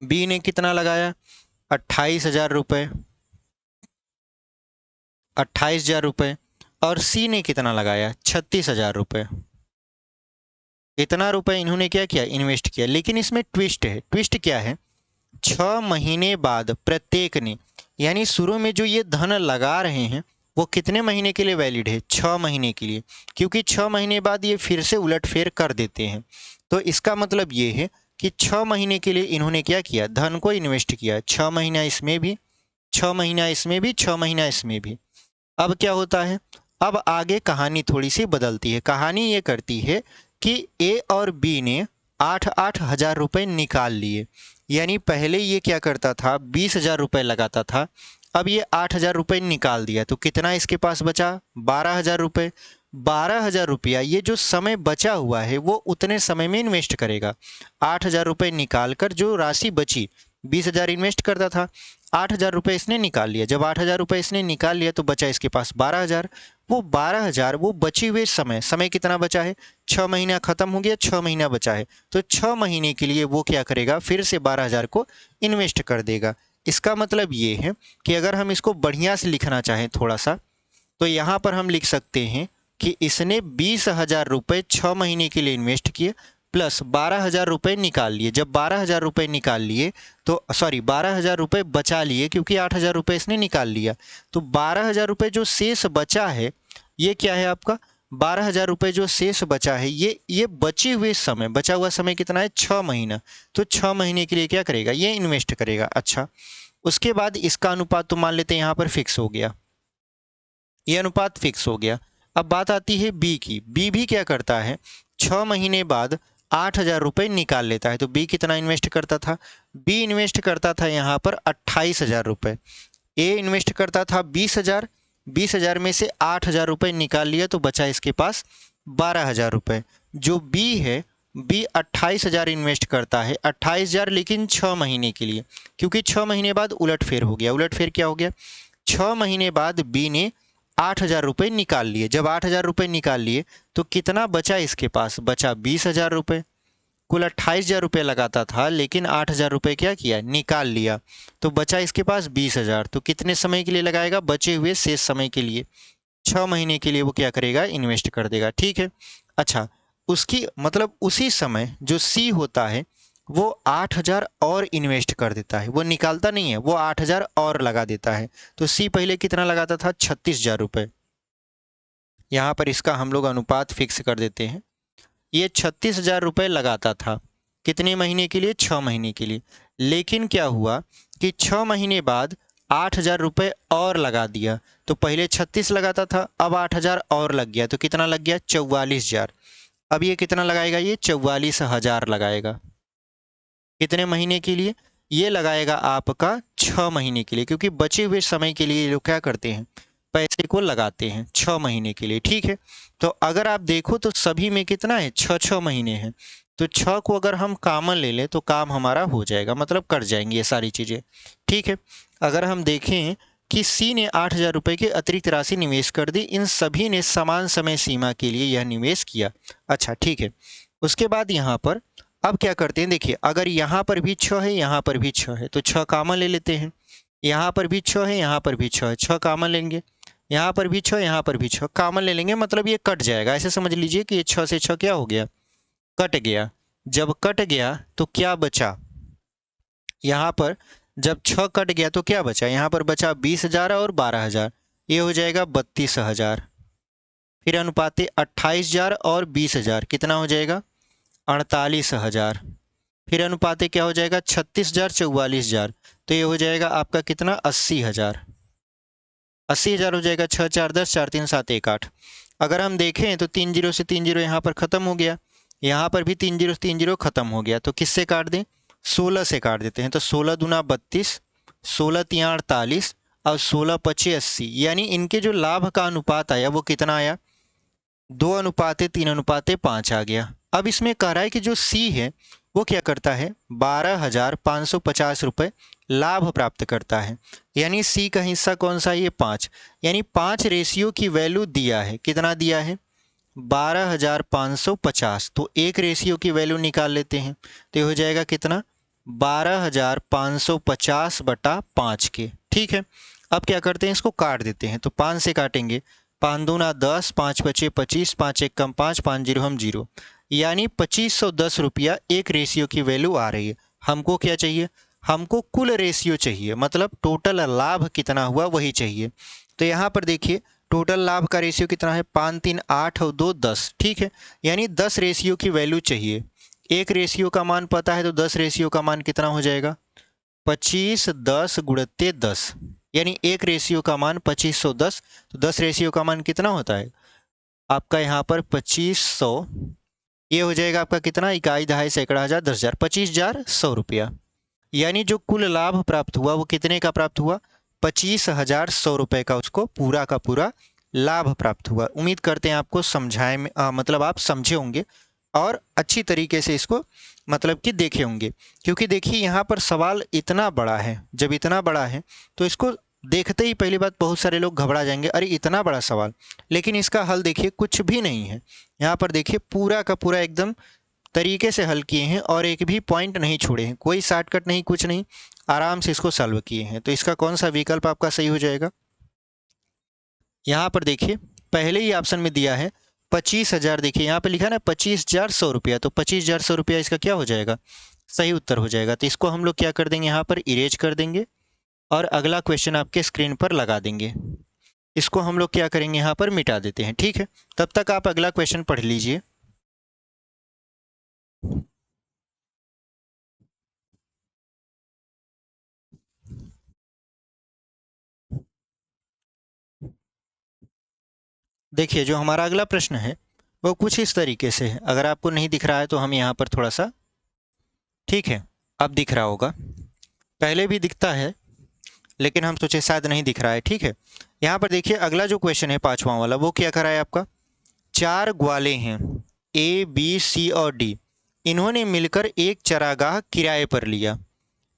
Speaker 1: बी ने कितना लगाया? 28,000 रुपये, 28,000 रुपये। और सी ने कितना लगाया 36,000 रुपये। इतना रुपए इन्होंने क्या किया, इन्वेस्ट किया। लेकिन इसमें ट्विस्ट है। ट्विस्ट क्या है, 6 महीने बाद प्रत्येक ने, यानी शुरू में जो ये धन लगा रहे हैं वो कितने महीने के लिए वैलिड है, 6 महीने के लिए, क्योंकि 6 महीने बाद ये फिर से उलटफेर कर देते हैं। तो इसका मतलब ये है कि 6 महीने के लिए इन्होंने क्या किया, धन को इन्वेस्ट किया। 6 महीना इसमें भी, 6 महीना इसमें भी, 6 महीना इसमें भी। अब क्या होता है, अब आगे कहानी थोड़ी सी बदलती है। कहानी ये करती है कि ए और बी ने 8-8 हजार रुपये निकाल लिए। यानी पहले ये क्या करता था, 20,000 रुपये लगाता था, अब ये 8,000 रुपये निकाल दिया। तो कितना इसके पास बचा, 12,000 रुपये। 12,000 रुपया ये जो समय बचा हुआ है वो उतने समय में इन्वेस्ट करेगा। 8,000 रुपये निकाल कर जो राशि बची, 20,000 इन्वेस्ट करता था, 8,000 रुपये इसने निकाल लिया। जब 8,000 रुपये इसने निकाल लिया तो बचा इसके पास 12,000। वो 12,000 वो बची हुए समय कितना बचा है, 6 महीना खत्म हो गया, 6 महीना बचा है। तो 6 महीने के लिए वो क्या करेगा, फिर से 12,000 को इन्वेस्ट कर देगा। इसका मतलब ये है कि अगर हम इसको बढ़िया से लिखना चाहें थोड़ा सा, तो यहाँ पर हम लिख सकते हैं कि इसने 20,000 रुपये 6 महीने के लिए इन्वेस्ट किए, प्लस 12,000 रुपये निकाल लिए। जब 12,000 रुपये निकाल लिए तो 12,000 रुपये बचा लिए, क्योंकि 8,000 रुपये इसने निकाल लिया। तो 12,000 रुपये जो शेष बचा है ये क्या है आपका, 12,000 रुपये जो शेष बचा है ये बचे हुए समय, बचा हुआ समय कितना है, 6 महीना। तो 6 महीने के लिए क्या करेगा, ये इन्वेस्ट करेगा। अच्छा, उसके बाद इसका अनुपात तो मान लेते हैं यहाँ पर फिक्स हो गया, ये अनुपात फिक्स हो गया। अब बात आती है बी की। बी भी क्या करता है, 6 महीने बाद 8,000 रुपये निकाल लेता है। तो बी कितना इन्वेस्ट करता था, बी इन्वेस्ट करता था यहाँ पर 28,000 रुपये। ए इन्वेस्ट करता था 20,000, 20,000 में से 8,000 रुपये निकाल लिया तो बचा इसके पास 12,000 रुपये। जो बी है, बी 28,000 इन्वेस्ट करता है, 28,000 लेकिन 6 महीने के लिए, क्योंकि 6 महीने बाद उलटफेर हो गया। उलटफेर क्या हो गया, 6 महीने बाद बी ने 8,000 रुपये निकाल लिए। जब 8,000 रुपये निकाल लिए तो कितना बचा इसके पास, बचा 20,000 रुपये। कुल 28,000 रुपये लगाता था, लेकिन 8,000 रुपये क्या किया, निकाल लिया। तो बचा इसके पास 20,000। तो कितने समय के लिए लगाएगा, बचे हुए शेष समय के लिए, 6 महीने के लिए वो क्या करेगा, इन्वेस्ट कर देगा। ठीक है। अच्छा, उसकी मतलब उसी समय जो सी होता है वो 8,000 और इन्वेस्ट कर देता है। वो निकालता नहीं है, वो 8,000 और लगा देता है। तो सी पहले कितना लगाता था, 36,000 रुपये। यहाँ पर इसका हम लोग अनुपात फिक्स कर देते हैं। ये 36,000 रुपये लगाता था, कितने महीने के लिए, 6 महीने के लिए। लेकिन क्या हुआ कि 6 महीने बाद 8,000 रुपये और लगा दिया। तो पहले 36 लगाता था, अब 8,000 और लग गया। तो कितना लग गया, 44,000। अब ये कितना लगाएगा, ये 44,000 लगाएगा। कितने महीने के लिए, ये लगाएगा आपका 6 महीने के लिए, क्योंकि बचे हुए समय के लिए ये लोग क्या करते हैं, पैसे को लगाते हैं 6 महीने के लिए। ठीक है। तो अगर आप देखो तो सभी में कितना है, 6-6 महीने हैं। तो 6 को अगर हम कॉमन ले लें तो काम हमारा हो जाएगा, मतलब कट जाएंगी ये सारी चीज़ें। ठीक है। अगर हम देखें कि सी ने 8,000 रुपये की अतिरिक्त राशि निवेश कर दी, इन सभी ने समान समय सीमा के लिए यह निवेश किया। अच्छा, ठीक है। उसके बाद यहाँ पर अब क्या करते हैं, देखिए अगर यहाँ पर भी 6 है, यहाँ पर भी 6 है, तो 6 कॉमन ले लेते हैं। यहाँ पर भी 6 है, यहाँ पर भी 6 है, 6 कॉमन लेंगे। यहाँ पर भी 6, यहाँ पर भी 6 कॉमन ले लेंगे, मतलब ये कट जाएगा। ऐसे समझ लीजिए कि ये 6 से 6 क्या हो गया, कट गया। जब कट गया तो क्या बचा, यहाँ पर जब 6 कट गया तो क्या बचा, यहाँ पर बचा 20,000 और 12,000, ये हो जाएगा 32,000। फिर अनुपाते 28,000 और 20,000 कितना हो जाएगा, 48,000। फिर अनुपाते क्या हो जाएगा, 36,000 44,000, तो ये हो जाएगा आपका कितना, 80,000। 80,000 हो जाएगा। 6 4 10, 4 3 7 1 8। अगर हम देखें तो 3 0 से 3 0 यहाँ पर ख़त्म हो गया, यहाँ पर भी 3 0 से 3 0 ख़त्म हो गया। तो किससे काट दें, 16 से काट देते हैं। तो 16 दूना 32, 16 तियाँ 48 और 16 पचे 80। यानी इनके जो लाभ का अनुपात आया वो कितना आया, 2:3:5 आ गया। अब इसमें कह रहा है कि जो सी है वो क्या करता है, 12,550 रुपये लाभ प्राप्त करता है। यानी सी का हिस्सा कौन सा है, ये 5। यानी 5 रेशियो की वैल्यू दिया है, कितना दिया है, 12,550। तो एक रेशियो की वैल्यू निकाल लेते हैं, तो ये हो जाएगा कितना, 12,550/5 के। ठीक है। अब क्या करते हैं, इसको काट देते हैं। तो 5 से काटेंगे, 5 दूना 10, 5 बचे 25, 5 एक कम 5, 5 जीरो हम जीरो, यानी 2510 रुपया एक रेशियो की वैल्यू आ रही है। हमको क्या चाहिए? हमको कुल रेशियो चाहिए, मतलब टोटल लाभ कितना हुआ वही चाहिए। तो यहाँ पर देखिए टोटल लाभ का रेशियो कितना है, 5 3 8 और 2 10, ठीक है, यानी 10 रेशियो की वैल्यू चाहिए। एक रेशियो का मान पता है तो 10 रेशियो का मान कितना हो जाएगा, 25 10 गुणित्ते 10, यानी एक रेशियो का मान 2510। तो 10 रेशियो का मान कितना होता है आपका यहाँ पर 2500, ये हो जाएगा आपका कितना, इकाई दहाई सैकड़ा हजार 10,000, 25,100 रुपया। यानी जो कुल लाभ प्राप्त हुआ वो कितने का प्राप्त हुआ, 25,100 रुपये का उसको पूरा का पूरा लाभ प्राप्त हुआ। उम्मीद करते हैं आपको समझाए में मतलब आप समझे होंगे और अच्छी तरीके से इसको मतलब कि देखे होंगे, क्योंकि देखिए यहाँ पर सवाल इतना बड़ा है। जब इतना बड़ा है तो इसको देखते ही पहली बात बहुत सारे लोग घबरा जाएंगे, अरे इतना बड़ा सवाल, लेकिन इसका हल देखिए कुछ भी नहीं है। यहाँ पर देखिए पूरा का पूरा एकदम तरीके से हल किए हैं और एक भी पॉइंट नहीं छोड़े हैं, कोई शॉर्टकट नहीं, कुछ नहीं, आराम से इसको सॉल्व किए हैं। तो इसका कौन सा विकल्प आपका सही हो जाएगा? यहाँ पर देखिए पहले ही ऑप्शन में दिया है 25,000, देखिए यहाँ पे लिखा है ना 25,100 रुपया, तो 25,100 रुपया इसका क्या हो जाएगा, सही उत्तर हो जाएगा। तो इसको हम लोग क्या कर देंगे, यहाँ पर इरेज कर देंगे और अगला क्वेश्चन आपके स्क्रीन पर लगा देंगे। इसको हम लोग क्या करेंगे, यहाँ पर मिटा देते हैं, ठीक है। तब तक आप अगला क्वेश्चन पढ़ लीजिए। देखिए जो हमारा अगला प्रश्न है वो कुछ इस तरीके से है, अगर आपको नहीं दिख रहा है तो हम यहाँ पर थोड़ा सा, ठीक है, अब दिख रहा होगा, पहले भी दिखता है लेकिन हम सोचे शायद नहीं दिख रहा है, ठीक है। यहाँ पर देखिए अगला जो क्वेश्चन है पांचवा वाला, वो क्या करा है आपका, 4 ग्वाले हैं ए बी सी और डी, इन्होंने मिलकर एक चरागाह किराए पर लिया।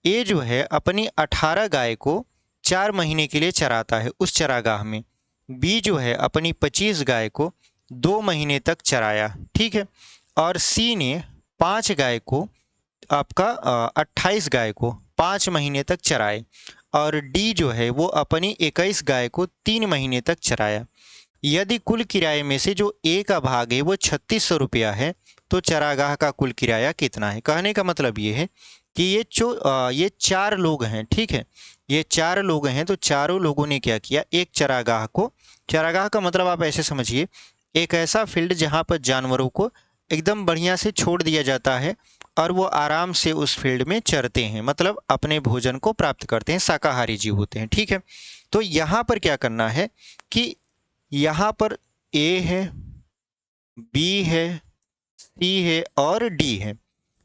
Speaker 1: ए जो है अपनी 18 गाय को 4 महीने के लिए चराता है उस चरागाह में, बी जो है अपनी 25 गाय को 2 महीने तक चराया, ठीक है, और सी ने 5 गाय को आपका 28 गाय को 5 महीने तक चराए, और डी जो है वो अपनी 21 गाय को 3 महीने तक चराया। यदि कुल किराए में से जो ए का भाग है वो 3600 रुपया है तो चरागाह का कुल किराया कितना है। कहने का मतलब ये है कि ये 4 लोग हैं, ठीक है, ये 4 लोग हैं, तो चारों लोगों ने क्या किया, एक चरागाह को, चरागाह का मतलब आप ऐसे समझिए एक ऐसा फील्ड जहाँ पर जानवरों को एकदम बढ़िया से छोड़ दिया जाता है और वो आराम से उस फील्ड में चरते हैं, मतलब अपने भोजन को प्राप्त करते हैं, शाकाहारी जीव होते हैं, ठीक है। तो यहाँ पर क्या करना है कि यहाँ पर ए है, बी है, सी है और डी है,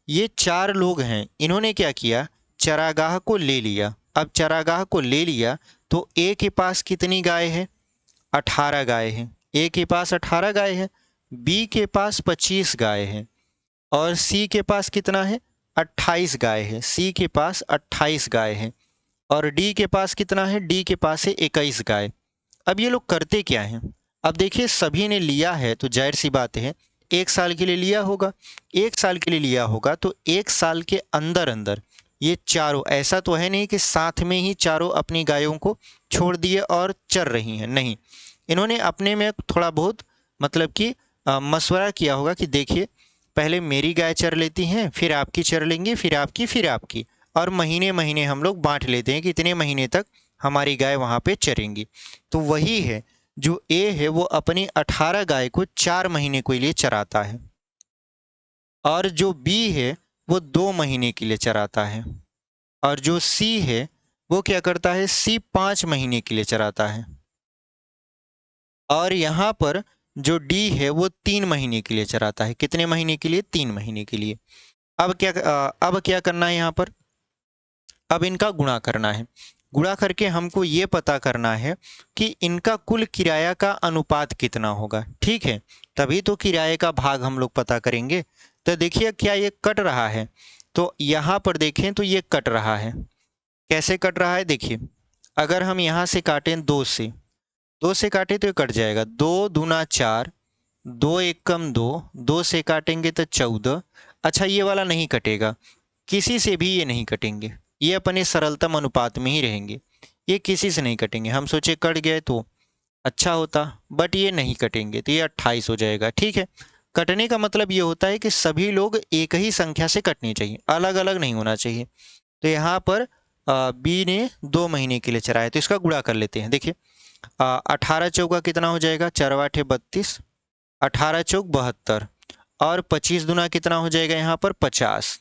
Speaker 1: ये 4 लोग हैं, इन्होंने क्या किया, चरागाह को ले लिया। अब चरागाह को ले लिया तो ए के पास कितनी गाय है, 18 गाय है, ए के पास 18 गाय है, बी के पास 25 गाय है और सी के पास कितना है, 28 गाय है, सी के पास 28 गाय है, और डी के पास कितना है, डी के पास है 21 गाय। अब ये लोग करते क्या हैं, अब देखिए सभी ने लिया है तो जाहिर सी बात है 1 साल के लिए लिया होगा, 1 साल के लिए लिया होगा तो 1 साल के अंदर अंदर ये चारों, ऐसा तो है नहीं कि साथ में ही चारों अपनी गायों को छोड़ दिए और चर रही हैं, नहीं, इन्होंने अपने में थोड़ा बहुत मतलब कि मशवरा किया होगा कि देखिए पहले मेरी गाय चर लेती हैं, फिर आपकी चर लेंगे, फिर आपकी, और महीने महीने हम लोग बांट लेते हैं कि इतने महीने तक हमारी गाय वहाँ पे चरेंगी। तो वही है, जो ए है वो अपनी 18 गाय को 4 महीने के लिए चराता है और जो बी है वो 2 महीने के लिए चराता है, और जो सी है वो क्या करता है, सी 5 महीने के लिए चराता है, और यहाँ पर जो डी है वो 3 महीने के लिए चराता है। कितने महीने के लिए, 3 महीने के लिए। अब क्या करना है यहाँ पर, अब इनका गुणा करना है। गुणा करके हमको ये पता करना है कि इनका कुल किराया का अनुपात कितना होगा, ठीक है, तभी तो किराए का भाग हम लोग पता करेंगे। तो देखिए क्या ये कट रहा है, तो यहाँ पर देखें तो ये कट रहा है, कैसे कट रहा है, देखिए अगर हम यहाँ से काटें 2 से काटे तो ये कट जाएगा, 2 दूना 4, 2 एक कम 2, 2 से काटेंगे तो 14। अच्छा ये वाला नहीं कटेगा, किसी से भी ये नहीं कटेंगे, ये अपने सरलतम अनुपात में ही रहेंगे, ये किसी से नहीं कटेंगे। हम सोचे कट गए तो अच्छा होता, बट ये नहीं कटेंगे तो ये 28 हो जाएगा। ठीक है, कटने का मतलब ये होता है कि सभी लोग एक ही संख्या से कटनी चाहिए, अलग अलग नहीं होना चाहिए। तो यहाँ पर बी ने 2 महीने के लिए चराया, तो इसका गुणा कर लेते हैं। देखिए 18 चौका कितना हो जाएगा, 4×8 = 32, 18 चौक 72, और 25 दूना कितना हो जाएगा यहाँ पर 50,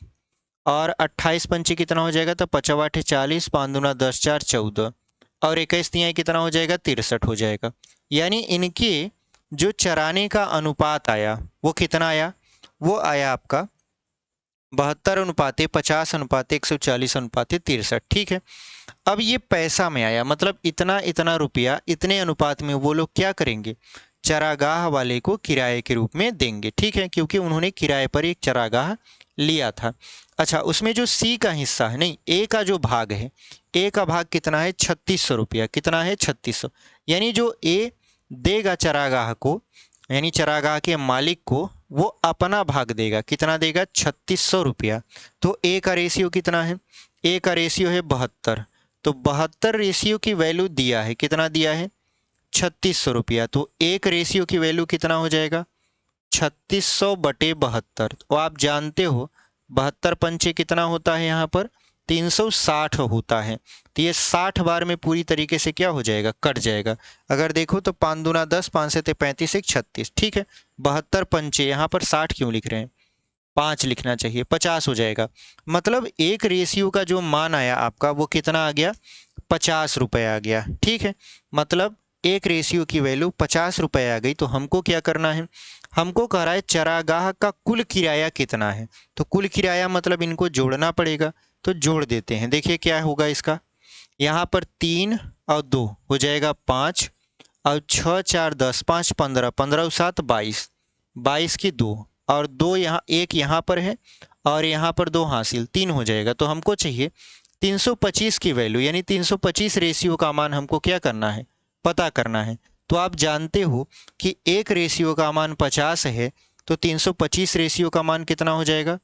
Speaker 1: और 28 पंचे कितना हो जाएगा, तो 5×8 = 40, 5 दूना 10, 4 14, और 21 तिहाई कितना हो जाएगा, 63 हो जाएगा। यानी इनके जो चराने का अनुपात आया वो कितना आया, वो आया आपका 72:50:140:163। ठीक है, अब ये पैसा में आया, मतलब इतना इतना रुपया इतने अनुपात में वो लोग क्या करेंगे, चरागाह वाले को किराए के रूप में देंगे। ठीक है, क्योंकि उन्होंने किराए पर एक चरागाह लिया था। अच्छा, उसमें जो सी का हिस्सा है, नहीं ए का जो भाग है, ए का भाग कितना है, 3600 रुपया। कितना है, 3600। यानी जो ए देगा चरागाह को, यानी चरागाह के मालिक को, वो अपना भाग देगा। कितना देगा, 3600 रुपया। तो ए का रेशियो कितना है, ए का रेशियो है 72, तो 72 रेशियो की वैल्यू दिया है, कितना दिया है, 3600 रुपया। तो एक रेशियो की वैल्यू कितना हो जाएगा, 3600/72। तो आप जानते हो 72 पंचे कितना होता है, यहाँ पर 360 होता है। तो ये 60 बार में पूरी तरीके से क्या हो जाएगा, कट जाएगा। अगर देखो तो 5 दूना 10, 5 से 35, 1 36। ठीक है, 72 पंचे, यहाँ पर 60 क्यों लिख रहे हैं, 5 लिखना चाहिए, 50 हो जाएगा। मतलब एक रेशियो का जो मान आया आपका वो कितना आ गया, 50 रुपये आ गया। ठीक है, मतलब एक रेशियो की वैल्यू 50 रुपये आ गई। तो हमको क्या करना है, हमको कह रहा है चरागाह का कुल किराया कितना है। तो कुल किराया मतलब इनको जोड़ना पड़ेगा, तो जोड़ देते हैं। देखिए क्या होगा इसका, यहाँ पर 3 और 2 हो जाएगा 5, और 6 4 10, 5 15, 15 7 22, 22 की 2, और 2 यहाँ, एक यहाँ पर है और यहाँ पर 2 हासिल, 3 हो जाएगा। तो हमको चाहिए 325 की वैल्यू, यानी 325 रेशियो का मान हमको क्या करना है, पता करना है। तो आप जानते हो कि एक रेशियो का मान 50 है, तो 325 रेशियो का मान कितना हो जाएगा,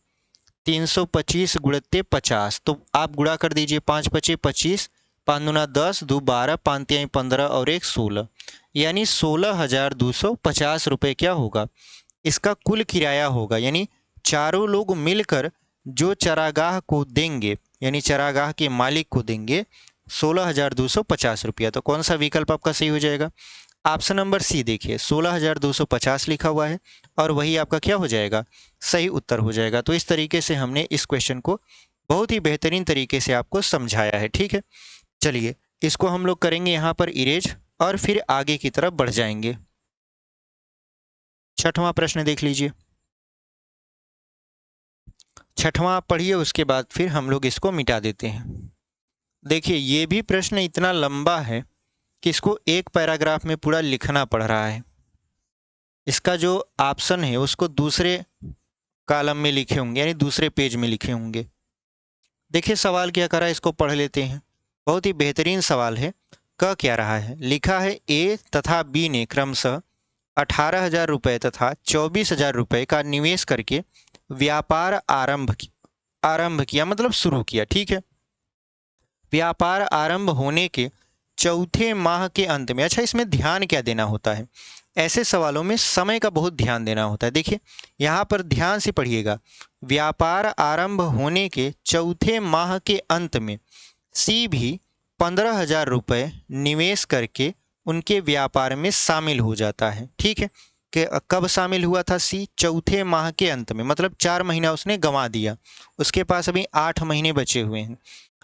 Speaker 1: 325 गुणित 50। तो आप गुणा कर दीजिए, 5 × 5 = 25, 5 दूना 10, 2 12, 5 तिहाई 15, और 1 16, यानी 16,250 रुपये क्या होगा, इसका कुल किराया होगा। यानी चारों लोग मिलकर जो चरागाह को देंगे, यानी चरागाह के मालिक को देंगे 16,250 रुपया। तो कौन सा विकल्प आपका सही हो जाएगा, ऑप्शन नंबर सी। देखिए 16,250 लिखा हुआ है, और वही आपका क्या हो जाएगा, सही उत्तर हो जाएगा। तो इस तरीके से हमने इस क्वेश्चन को बहुत ही बेहतरीन तरीके से आपको समझाया है। ठीक है, चलिए इसको हम लोग करेंगे यहाँ पर इरेज, और फिर आगे की तरफ बढ़ जाएंगे। 6वां प्रश्न देख लीजिए। 6वां पढ़िए, उसके बाद फिर हम लोग इसको मिटा देते हैं। देखिए ये भी प्रश्न इतना लंबा है कि इसको एक पैराग्राफ में पूरा लिखना पड़ रहा है। इसका जो ऑप्शन है उसको दूसरे कॉलम में लिखे होंगे, यानी दूसरे पेज में लिखे होंगे। देखिए सवाल क्या कर रहा है, इसको पढ़ लेते हैं। बहुत ही बेहतरीन सवाल है। कह क्या रहा है, लिखा है ए तथा बी ने क्रमशः 18,000 रुपये तथा 24,000 रुपये का निवेश करके व्यापार आरंभ किया, मतलब शुरू किया। ठीक है, व्यापार आरंभ होने के चौथे माह के अंत में। अच्छा, इसमें ध्यान क्या देना होता है, ऐसे सवालों में समय का बहुत ध्यान देना होता है। देखिए यहाँ पर ध्यान से पढ़िएगा, व्यापार आरंभ होने के चौथे माह के अंत में सी भी 15,000 रुपये निवेश करके उनके व्यापार में शामिल हो जाता है। ठीक है, कि कब शामिल हुआ था सी, चौथे माह के अंत में, मतलब 4 महीना उसने गंवा दिया, उसके पास अभी 8 महीने बचे हुए हैं।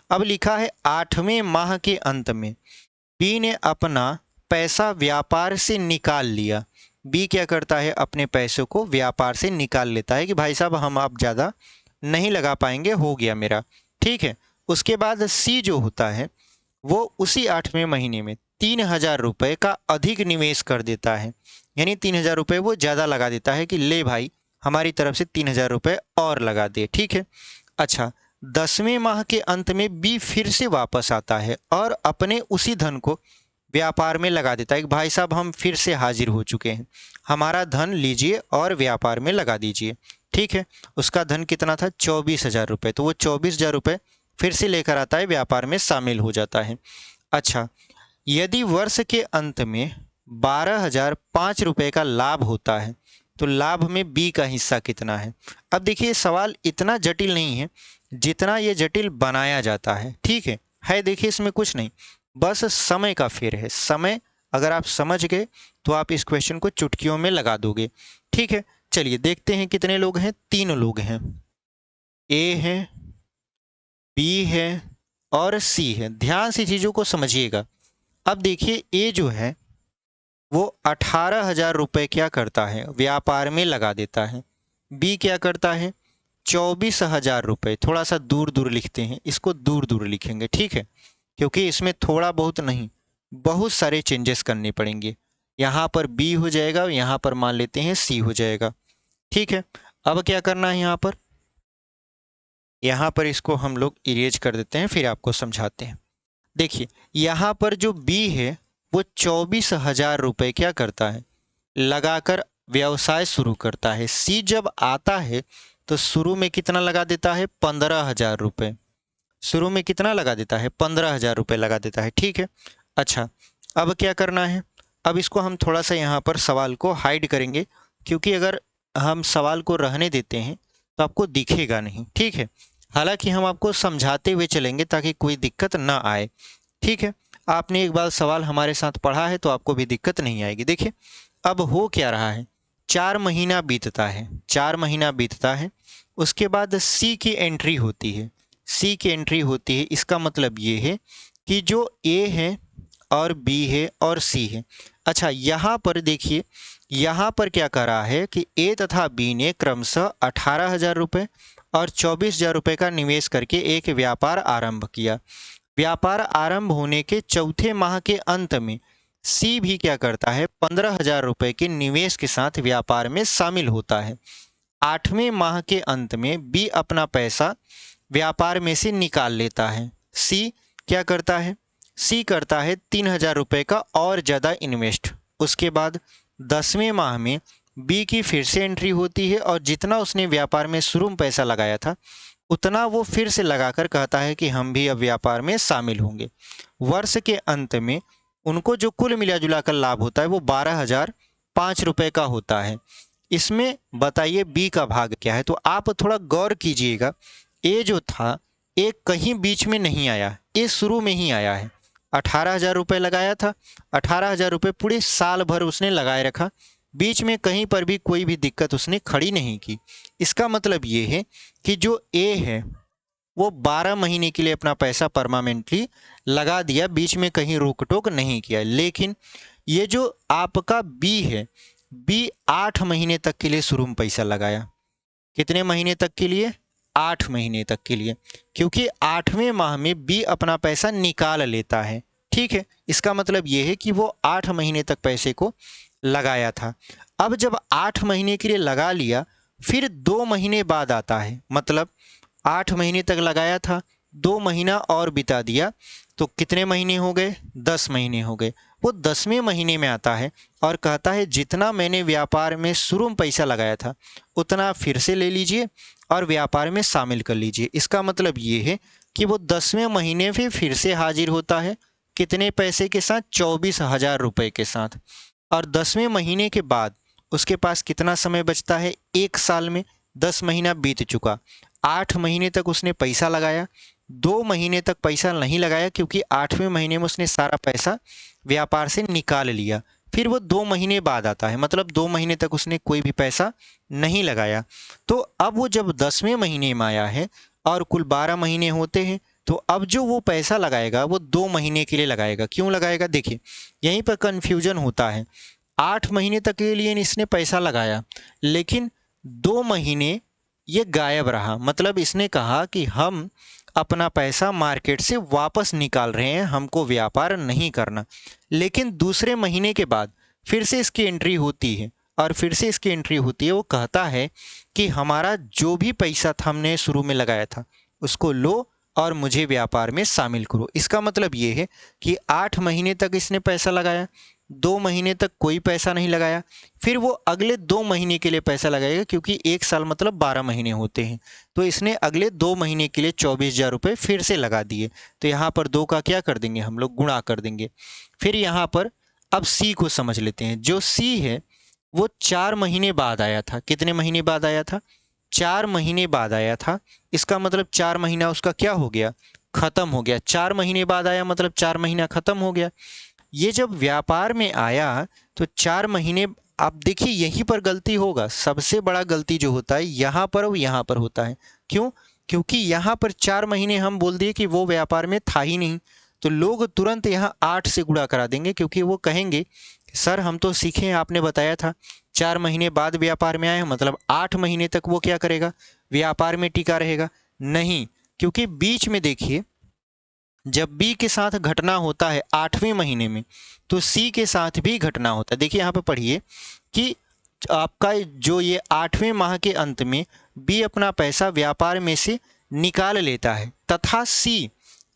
Speaker 1: अब लिखा है 8वें माह के अंत में बी ने अपना पैसा व्यापार से निकाल लिया। बी क्या करता है, अपने पैसों को व्यापार से निकाल लेता है कि भाई साहब हम अब ज़्यादा नहीं लगा पाएंगे, हो गया मेरा। ठीक है, उसके बाद सी जो होता है वो उसी 8वें महीने में 3,000 रुपये का अधिक निवेश कर देता है, यानी 3,000 रुपये वो ज़्यादा लगा देता है कि ले भाई हमारी तरफ से 3,000 रुपये और लगा दे। ठीक है, अच्छा 10वें माह के अंत में बी फिर से वापस आता है और अपने उसी धन को व्यापार में लगा देता है कि भाई साहब हम फिर से हाजिर हो चुके हैं, हमारा धन लीजिए और व्यापार में लगा दीजिए। ठीक है, उसका धन कितना था, 24,000 रुपये। तो वो 24,000 रुपये फिर से लेकर आता है, व्यापार में शामिल हो जाता है। अच्छा, यदि वर्ष के अंत में 12,005 का लाभ होता है। तो लाभ में बी का हिस्सा कितना है? अब देखिए सवाल इतना जटिल नहीं है जितना ये जटिल बनाया जाता है। ठीक है देखिए इसमें कुछ नहीं, बस समय का फेर है। समय अगर आप समझ गए तो आप इस क्वेश्चन को चुटकियों में लगा दोगे। ठीक है, चलिए देखते हैं कितने लोग हैं। 3 लोग हैं, ए है, बी है और सी है। ध्यान से चीज़ों को समझिएगा। अब देखिए ए जो है वो 18,000 रुपये क्या करता है, व्यापार में लगा देता है। बी क्या करता है, 24,000 रुपये। थोड़ा सा दूर दूर लिखते हैं, इसको दूर दूर लिखेंगे। ठीक है, क्योंकि इसमें थोड़ा बहुत नहीं, बहुत सारे चेंजेस करने पड़ेंगे। यहाँ पर बी हो जाएगा, यहाँ पर मान लेते हैं सी हो जाएगा। ठीक है, अब क्या करना है, यहाँ पर इसको हम लोग इरेज कर देते हैं, फिर आपको समझाते हैं। देखिए यहाँ पर जो बी है वो 24,000 रुपये क्या करता है, लगाकर व्यवसाय शुरू करता है। सी जब आता है तो शुरू में कितना लगा देता है, 15,000 रुपये। शुरू में कितना लगा देता है, 15,000 रुपये लगा देता है। ठीक है, अच्छा अब क्या करना है, अब इसको हम थोड़ा सा यहाँ पर सवाल को हाइड करेंगे, क्योंकि अगर हम सवाल को रहने देते हैं तो आपको दिखेगा नहीं। ठीक है, हालांकि हम आपको समझाते हुए चलेंगे ताकि कोई दिक्कत ना आए। ठीक है, आपने एक बार सवाल हमारे साथ पढ़ा है तो आपको भी दिक्कत नहीं आएगी। देखिए अब हो क्या रहा है, 4 महीना बीतता है, 4 महीना बीतता है, उसके बाद सी की एंट्री होती है। सी की एंट्री होती है, इसका मतलब ये है कि जो ए है और बी है और सी है। अच्छा यहाँ पर देखिए, यहाँ पर क्या करा है कि ए तथा बी ने क्रमशः 18,000 रुपये और 24,000 रुपये का निवेश करके एक व्यापार आरंभ किया। व्यापार आरंभ होने के चौथे माह के अंत में सी भी क्या करता है, 15,000 रुपये के निवेश के साथ व्यापार में शामिल होता है। 8वें माह के अंत में बी अपना पैसा व्यापार में से निकाल लेता है। सी क्या करता है, सी करता है 3,000 रुपये का और ज़्यादा इन्वेस्ट। उसके बाद 10वें माह में बी की फिर से एंट्री होती है और जितना उसने व्यापार में शुरू में पैसा लगाया था उतना वो फिर से लगाकर कहता है कि हम भी अब व्यापार में शामिल होंगे। वर्ष के अंत में उनको जो कुल मिला जुला कर लाभ होता है वो 12,005 रुपये का होता है। इसमें बताइए बी का भाग क्या है, तो आप थोड़ा गौर कीजिएगा। ए जो था, ए कहीं बीच में नहीं आया, ए शुरू में ही आया है। 18,000 रुपये लगाया था, 18,000 रुपये पूरे साल भर उसने लगाए रखा, बीच में कहीं पर भी कोई भी दिक्कत उसने खड़ी नहीं की। इसका मतलब ये है कि जो ए है वो 12 महीने के लिए अपना पैसा परमानेंटली लगा दिया, बीच में कहीं रोक टोक नहीं किया। लेकिन ये जो आपका बी है, बी 8 महीने तक के लिए शुरू में पैसा लगाया। कितने महीने तक के लिए, 8 महीने तक के लिए, क्योंकि 8वें माह में बी अपना पैसा निकाल लेता है। ठीक है, इसका मतलब ये है कि वो 8 महीने तक पैसे को लगाया था। अब जब 8 महीने के लिए लगा लिया, फिर 2 महीने बाद आता है, मतलब 8 महीने तक लगाया था, 2 महीना और बिता दिया तो कितने महीने हो गए, 10 महीने हो गए। वो 10वें महीने में आता है और कहता है जितना मैंने व्यापार में शुरू में पैसा लगाया था उतना फिर से ले लीजिए और व्यापार में शामिल कर लीजिए। इसका मतलब ये है कि वो 10वें महीने फिर से हाजिर होता है, कितने पैसे के साथ, 24,000 रुपये के साथ। और 10वें महीने के बाद उसके पास कितना समय बचता है, 1 साल में 10 महीना बीत चुका। 8 महीने तक उसने पैसा लगाया, 2 महीने तक पैसा नहीं लगाया क्योंकि 8वें महीने में उसने सारा पैसा व्यापार से निकाल लिया। फिर वो 2 महीने बाद आता है, मतलब 2 महीने तक उसने कोई भी पैसा नहीं लगाया। तो अब वो जब 10वें महीने में आया है और कुल 12 महीने होते हैं, तो अब जो वो पैसा लगाएगा वो 2 महीने के लिए लगाएगा। क्यों लगाएगा, देखिए यहीं पर कन्फ्यूजन होता है। 8 महीने तक के लिए इसने पैसा लगाया, लेकिन 2 महीने ये गायब रहा। मतलब इसने कहा कि हम अपना पैसा मार्केट से वापस निकाल रहे हैं, हमको व्यापार नहीं करना। लेकिन दूसरे महीने के बाद फिर से इसकी एंट्री होती है और फिर से इसकी एंट्री होती है, वो कहता है कि हमारा जो भी पैसा था हमने शुरू में लगाया था उसको लो और मुझे व्यापार में शामिल करो। इसका मतलब ये है कि 8 महीने तक इसने पैसा लगाया, 2 महीने तक कोई पैसा नहीं लगाया, फिर वो अगले 2 महीने के लिए पैसा लगाएगा, क्योंकि 1 साल मतलब 12 महीने होते हैं। तो इसने अगले 2 महीने के लिए 24,000 रुपये फिर से लगा दिए। तो यहाँ पर 2 का क्या कर देंगे हम लोग, गुणा कर देंगे। फिर यहाँ पर अब सी को समझ लेते हैं। जो सी है वो 4 महीने बाद आया था। कितने महीने बाद आया था? 4 महीने बाद आया था। इसका मतलब 4 महीना उसका क्या हो गया? खत्म हो गया। 4 महीने बाद आया मतलब 4 महीना खत्म हो गया। ये जब व्यापार में आया तो 4 महीने, आप देखिए यहीं पर गलती होगा। सबसे बड़ा गलती जो होता है यहाँ पर और यहाँ पर होता है। क्यों? क्योंकि यहाँ पर 4 महीने हम बोल दिए कि वो व्यापार में था ही नहीं, तो लोग तुरंत यहाँ 8 से गुणा करा देंगे, क्योंकि वो कहेंगे सर हम तो सीखे, आपने बताया था 4 महीने बाद व्यापार में आए, मतलब 8 महीने तक वो क्या करेगा? व्यापार में टिका रहेगा। नहीं, क्योंकि बीच में देखिए जब बी के साथ घटना होता है 8वें महीने में, तो सी के साथ भी घटना होता है। देखिए यहाँ पे पढ़िए कि आपका जो ये 8वें माह के अंत में बी अपना पैसा व्यापार में से निकाल लेता है तथा सी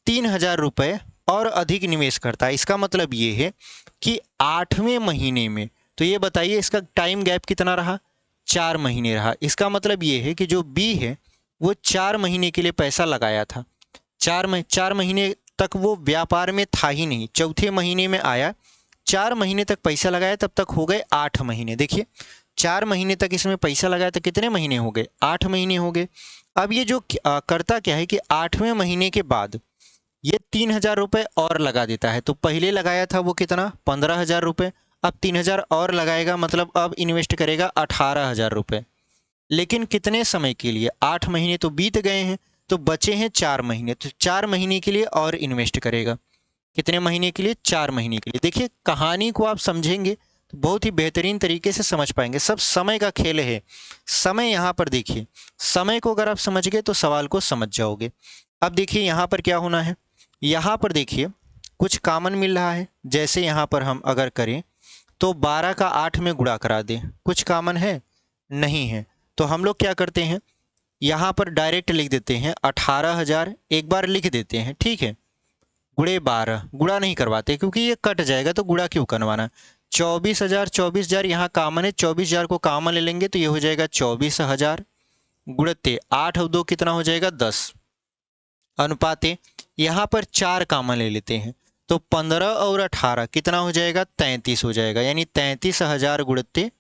Speaker 1: 3,000 रुपये और अधिक निवेश करता है। इसका मतलब ये है कि 8वें महीने में, तो ये बताइए इसका टाइम गैप कितना रहा? 4 महीने रहा। इसका मतलब ये है कि जो बी है वो 4 महीने के लिए पैसा लगाया था। 4 महीने तक वो व्यापार में था ही नहीं, चौथे महीने में आया, 4 महीने तक पैसा लगाया, तब तक हो गए 8 महीने। देखिए 4 महीने तक इसमें पैसा लगाया तो कितने महीने हो गए? 8 महीने हो गए। अब ये जो करता क्या है कि 8वें महीने के बाद ये 3,000 रुपये और लगा देता है। तो पहले लगाया था वो कितना? 15,000 रुपये। अब 3,000 और लगाएगा, मतलब अब इन्वेस्ट करेगा 18,000 रुपये। लेकिन कितने समय के लिए? 8 महीने तो बीत गए हैं, तो बचे हैं 4 महीने। तो 4 महीने के लिए और इन्वेस्ट करेगा। कितने महीने के लिए? 4 महीने के लिए। देखिए कहानी को आप समझेंगे तो बहुत ही बेहतरीन तरीके से समझ पाएंगे। सब समय का खेल है। समय यहाँ पर देखिए, समय को अगर आप समझ गए तो सवाल को समझ जाओगे। अब देखिए यहाँ पर क्या होना है, यहाँ पर देखिए कुछ कॉमन मिल रहा है। जैसे यहाँ पर हम अगर करें तो 12 का 8 में गुणा करा दें, कुछ कॉमन है? नहीं है। तो हम लोग क्या करते हैं, यहाँ पर डायरेक्ट लिख देते हैं 18,000, एक बार लिख देते हैं, ठीक है। गुणे 12, गुणा नहीं करवाते क्योंकि ये कट जाएगा, तो गुणा क्यों करवाना। 24,000, 24,000 यहाँ कॉमन है, 24,000 को कॉमन ले लेंगे तो ये हो जाएगा 24,000 गुणते 8 और 2 कितना हो जाएगा? 10 अनुपाते यहाँ पर 4 कॉमन ले लेते हैं तो 15 और 18 कितना हो जाएगा? 33 हो जाएगा। यानी 33,000 गुणते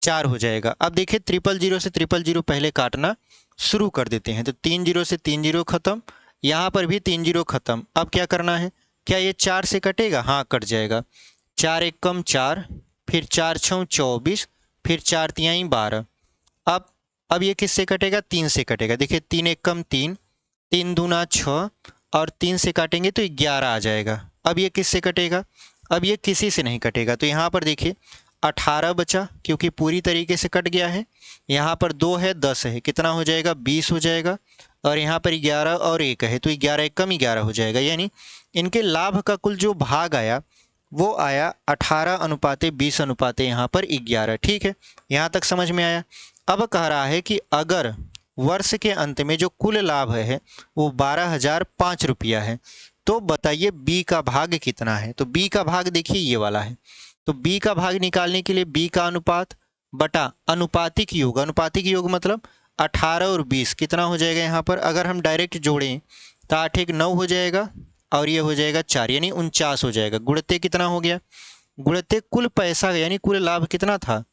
Speaker 1: 4 हो जाएगा। अब देखिए 000 से 000 पहले काटना शुरू कर देते हैं। तो 30 से 30 खत्म, यहाँ पर भी 30 खत्म। अब क्या करना है, क्या ये 4 से कटेगा? हाँ कट जाएगा। 4 एकम 4, फिर 4 छः 24, फिर 4 तिहाई 12। अब ये किससे कटेगा? 3 से कटेगा। देखिए 3 एकम 3, 3 दूना 6 और 3 से काटेंगे तो 11 आ जाएगा। अब ये किससे कटेगा? अब ये किसी से नहीं कटेगा। तो यहाँ पर देखिए 18 बचा क्योंकि पूरी तरीके से कट गया है। यहाँ पर 2 है, 10 है, कितना हो जाएगा? 20 हो जाएगा। और यहाँ पर 11 और 1 है तो 11 कम 11 हो जाएगा। यानी इनके लाभ का कुल जो भाग आया वो आया 18 अनुपाते 20 अनुपाते यहाँ पर 11। ठीक है, यहाँ तक समझ में आया। अब कह रहा है कि अगर वर्ष के अंत में जो कुल लाभ है वो 12,005 रुपया है, तो बताइए बी का भाग कितना है। तो बी का भाग देखिए ये वाला है। तो बी का भाग निकालने के लिए बी का अनुपात बटा अनुपातिक योग। अनुपातिक योग मतलब 18 और 20 कितना हो जाएगा? यहाँ पर अगर हम डायरेक्ट जोड़ें तो 8 एक 9 हो जाएगा और ये हो जाएगा 4, यानी 49 हो जाएगा। गुणते कितना हो गया? गुणते कुल पैसा यानी कुल लाभ कितना था?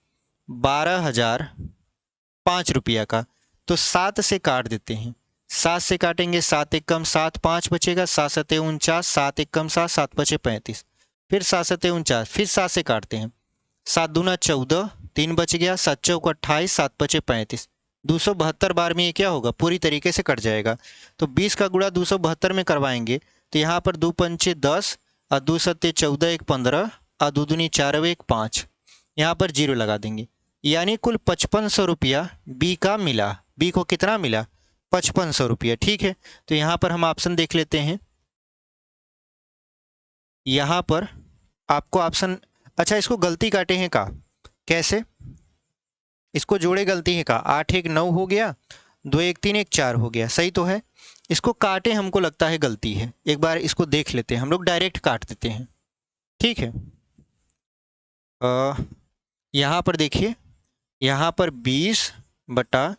Speaker 1: 12,005 रुपया का। तो 7 से काट देते हैं। 7 से काटेंगे, 7 एक कम 7, 5 बचेगा, 7 सते 49, 7 एक कम 7, 7 बचे 35, फिर 7 सते 49, फिर 7 से काटते हैं। 7 दूना 14, 3 बच गया, 7 चौक 28, 7 बचे 35। 272 बार में ये क्या होगा? पूरी तरीके से कट जाएगा। तो 20 का गुणा 272 में करवाएंगे तो यहाँ पर 2 पंचे 10 और 2 सत्ते 14, 1 15 और 2 दूनी 4 और 1 5, यहाँ पर 0 लगा देंगे। यानी कुल 5500 रुपया बी का मिला। बी को कितना मिला? 5500 रुपया। ठीक है, तो यहाँ पर हम ऑप्शन देख लेते हैं। यहाँ पर आपको ऑप्शन, अच्छा इसको गलती काटे हैं का? कैसे? इसको जोड़े गलती है का? 8 एक 9 हो गया, 2 एक 3 एक 4 हो गया, सही तो है। इसको काटे हमको लगता है गलती है, एक बार इसको देख लेते हैं। हम लोग डायरेक्ट काट देते हैं, ठीक है। यहाँ पर देखिए, यहाँ पर 20 बटा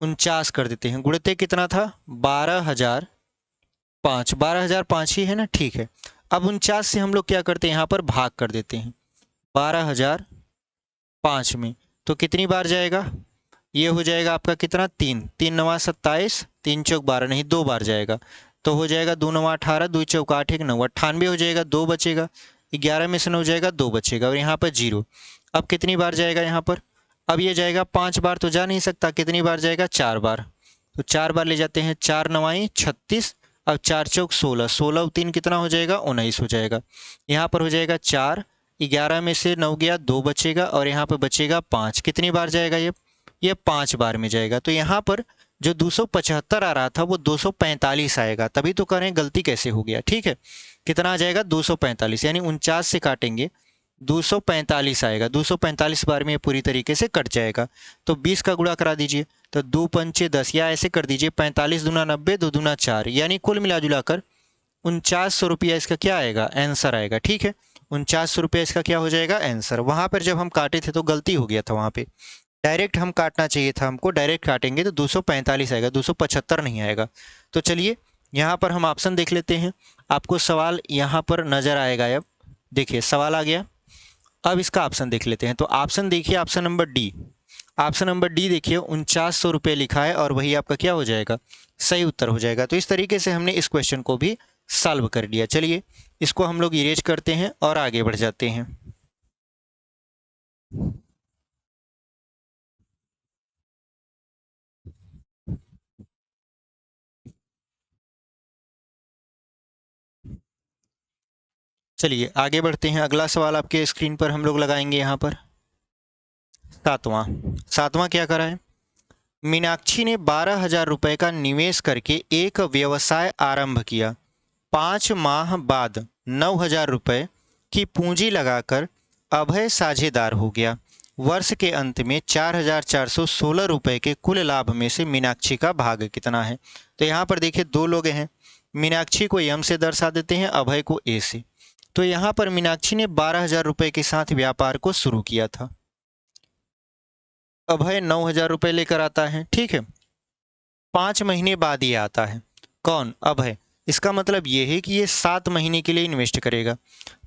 Speaker 1: 49 कर देते हैं। गुणते कितना था? 12,005। 12,005 ही है ना, ठीक है। अब 49 से हम लोग क्या करते हैं, यहाँ पर भाग कर देते हैं 12,005 में। तो कितनी बार जाएगा, ये हो जाएगा आपका कितना, 3, 3×9 = 27, 3×4 = 12, नहीं 2 बार जाएगा। तो हो जाएगा 2×9 = 18, 2×4 = 8, 1 9, 98 हो जाएगा, 2 बचेगा। 11 में से 9 जाएगा, 2 बचेगा, और यहाँ पर 0। अब कितनी बार जाएगा यहाँ पर, अब ये जाएगा 5 बार तो जा नहीं सकता, कितनी बार जाएगा, 4 बार। तो 4 बार ले जाते हैं, 4×9 = 36, अब 4×4 = 16, 16 और 3 कितना हो जाएगा, 19 हो जाएगा। यहाँ पर हो जाएगा 4, 11 में से 9 गया, 2 बचेगा, और यहाँ पर बचेगा 5। कितनी बार जाएगा ये 5 बार में जाएगा। तो यहाँ पर जो 275 आ रहा था वो 245 आएगा, तभी तो कह रहे हैं गलती कैसे हो गया। ठीक है, कितना आ जाएगा, 245, यानी 49 से काटेंगे 245 आएगा। 245 बार में ये पूरी तरीके से कट जाएगा। तो 20 का गुणा करा दीजिए, तो 2 पंचे 10, या ऐसे कर दीजिए 45 दूना 90, 2 दूना 4, यानी कुल मिला जुला कर 4900 रुपया इसका क्या आएगा, आंसर आएगा। ठीक है, 4900 रुपया इसका क्या हो जाएगा, आंसर। वहां पर जब हम काटे थे तो गलती हो गया था, वहां पे डायरेक्ट हम काटना चाहिए था हमको, डायरेक्ट काटेंगे तो 245 आएगा, 275 नहीं आएगा। तो चलिए यहाँ पर हम ऑप्शन देख लेते हैं, आपको सवाल यहाँ पर नजर आएगा। अब देखिए सवाल आ गया, अब इसका ऑप्शन देख लेते हैं। तो ऑप्शन देखिए, option number D, option number D देखिए 4900 रुपये लिखा है, और वही आपका क्या हो जाएगा, सही उत्तर हो जाएगा। तो इस तरीके से हमने इस क्वेश्चन को भी सॉल्व कर लिया। चलिए इसको हम लोग इरेज करते हैं और आगे बढ़ जाते हैं। चलिए आगे बढ़ते हैं, अगला सवाल आपके स्क्रीन पर हम लोग लगाएंगे यहाँ पर। सातवां, सातवां क्या करा है, मीनाक्षी ने 12,000 रुपए का निवेश करके एक व्यवसाय आरंभ किया। 5 माह बाद 9,000 रुपए की पूंजी लगाकर अभय साझेदार हो गया। वर्ष के अंत में 4,416 रुपए के कुल लाभ में से मीनाक्षी का भाग कितना है। तो यहाँ पर देखिए दो लोग हैं, मीनाक्षी को एम से दर्शा देते हैं, अभय को ए से। तो यहाँ पर मीनाक्षी ने 12,000 रुपए के साथ व्यापार को शुरू किया था, अभय 9,000 रुपए लेकर आता है। ठीक है, 5 महीने बाद ये आता है, कौन, अभय। इसका मतलब ये है कि ये 7 महीने के लिए इन्वेस्ट करेगा।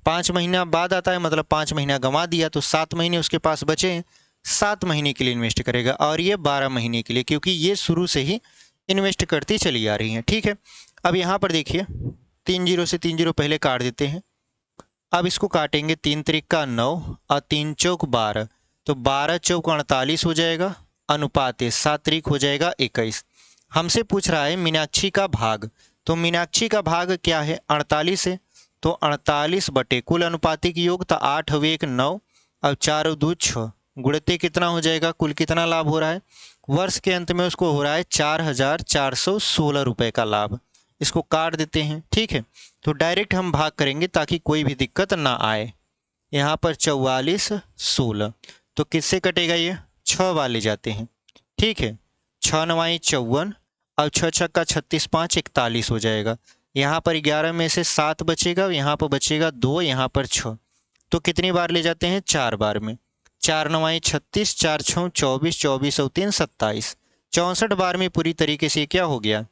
Speaker 1: 5 महीना बाद आता है, मतलब 5 महीना गंवा दिया, तो 7 महीने उसके पास बचे हैं, 7 महीने के लिए इन्वेस्ट करेगा। और ये 12 महीने के लिए, क्योंकि ये शुरू से ही इन्वेस्ट करती चली आ रही है। ठीक है, अब यहाँ पर देखिए 3 जीरो से 3 जीरो पहले काट देते हैं। अब इसको काटेंगे, 3×3 = 9 और 3×4 = 12, तो 12×4 = 48 हो जाएगा, अनुपात 7 हो जाएगा 21। हमसे पूछ रहा है मीनाक्षी का भाग, तो मीनाक्षी का भाग क्या है, 48 है। तो 48 बटे कुल अनुपातिक योग, तो 8 × 1 = 9, और 4 × 2 = 6, गुणते कितना हो जाएगा, कुल कितना लाभ हो रहा है, वर्ष के अंत में उसको हो रहा है 4,416 रुपए का लाभ। इसको काट देते हैं। ठीक है, तो डायरेक्ट हम भाग करेंगे ताकि कोई भी दिक्कत ना आए। यहाँ पर 44 16, तो किससे कटेगा, ये 6 वाले जाते हैं। ठीक है, 6×9 = 54, और 6×6 = 36, 5 41 हो जाएगा। यहाँ पर 11 में से 7 बचेगा, यहाँ पर बचेगा 2, यहाँ पर 6, तो कितनी बार ले जाते हैं, 4 बार में। 4×9 = 36, 4×6 = 24, 24 और 3 27, 64 बार में पूरी तरीके से क्या हो गया,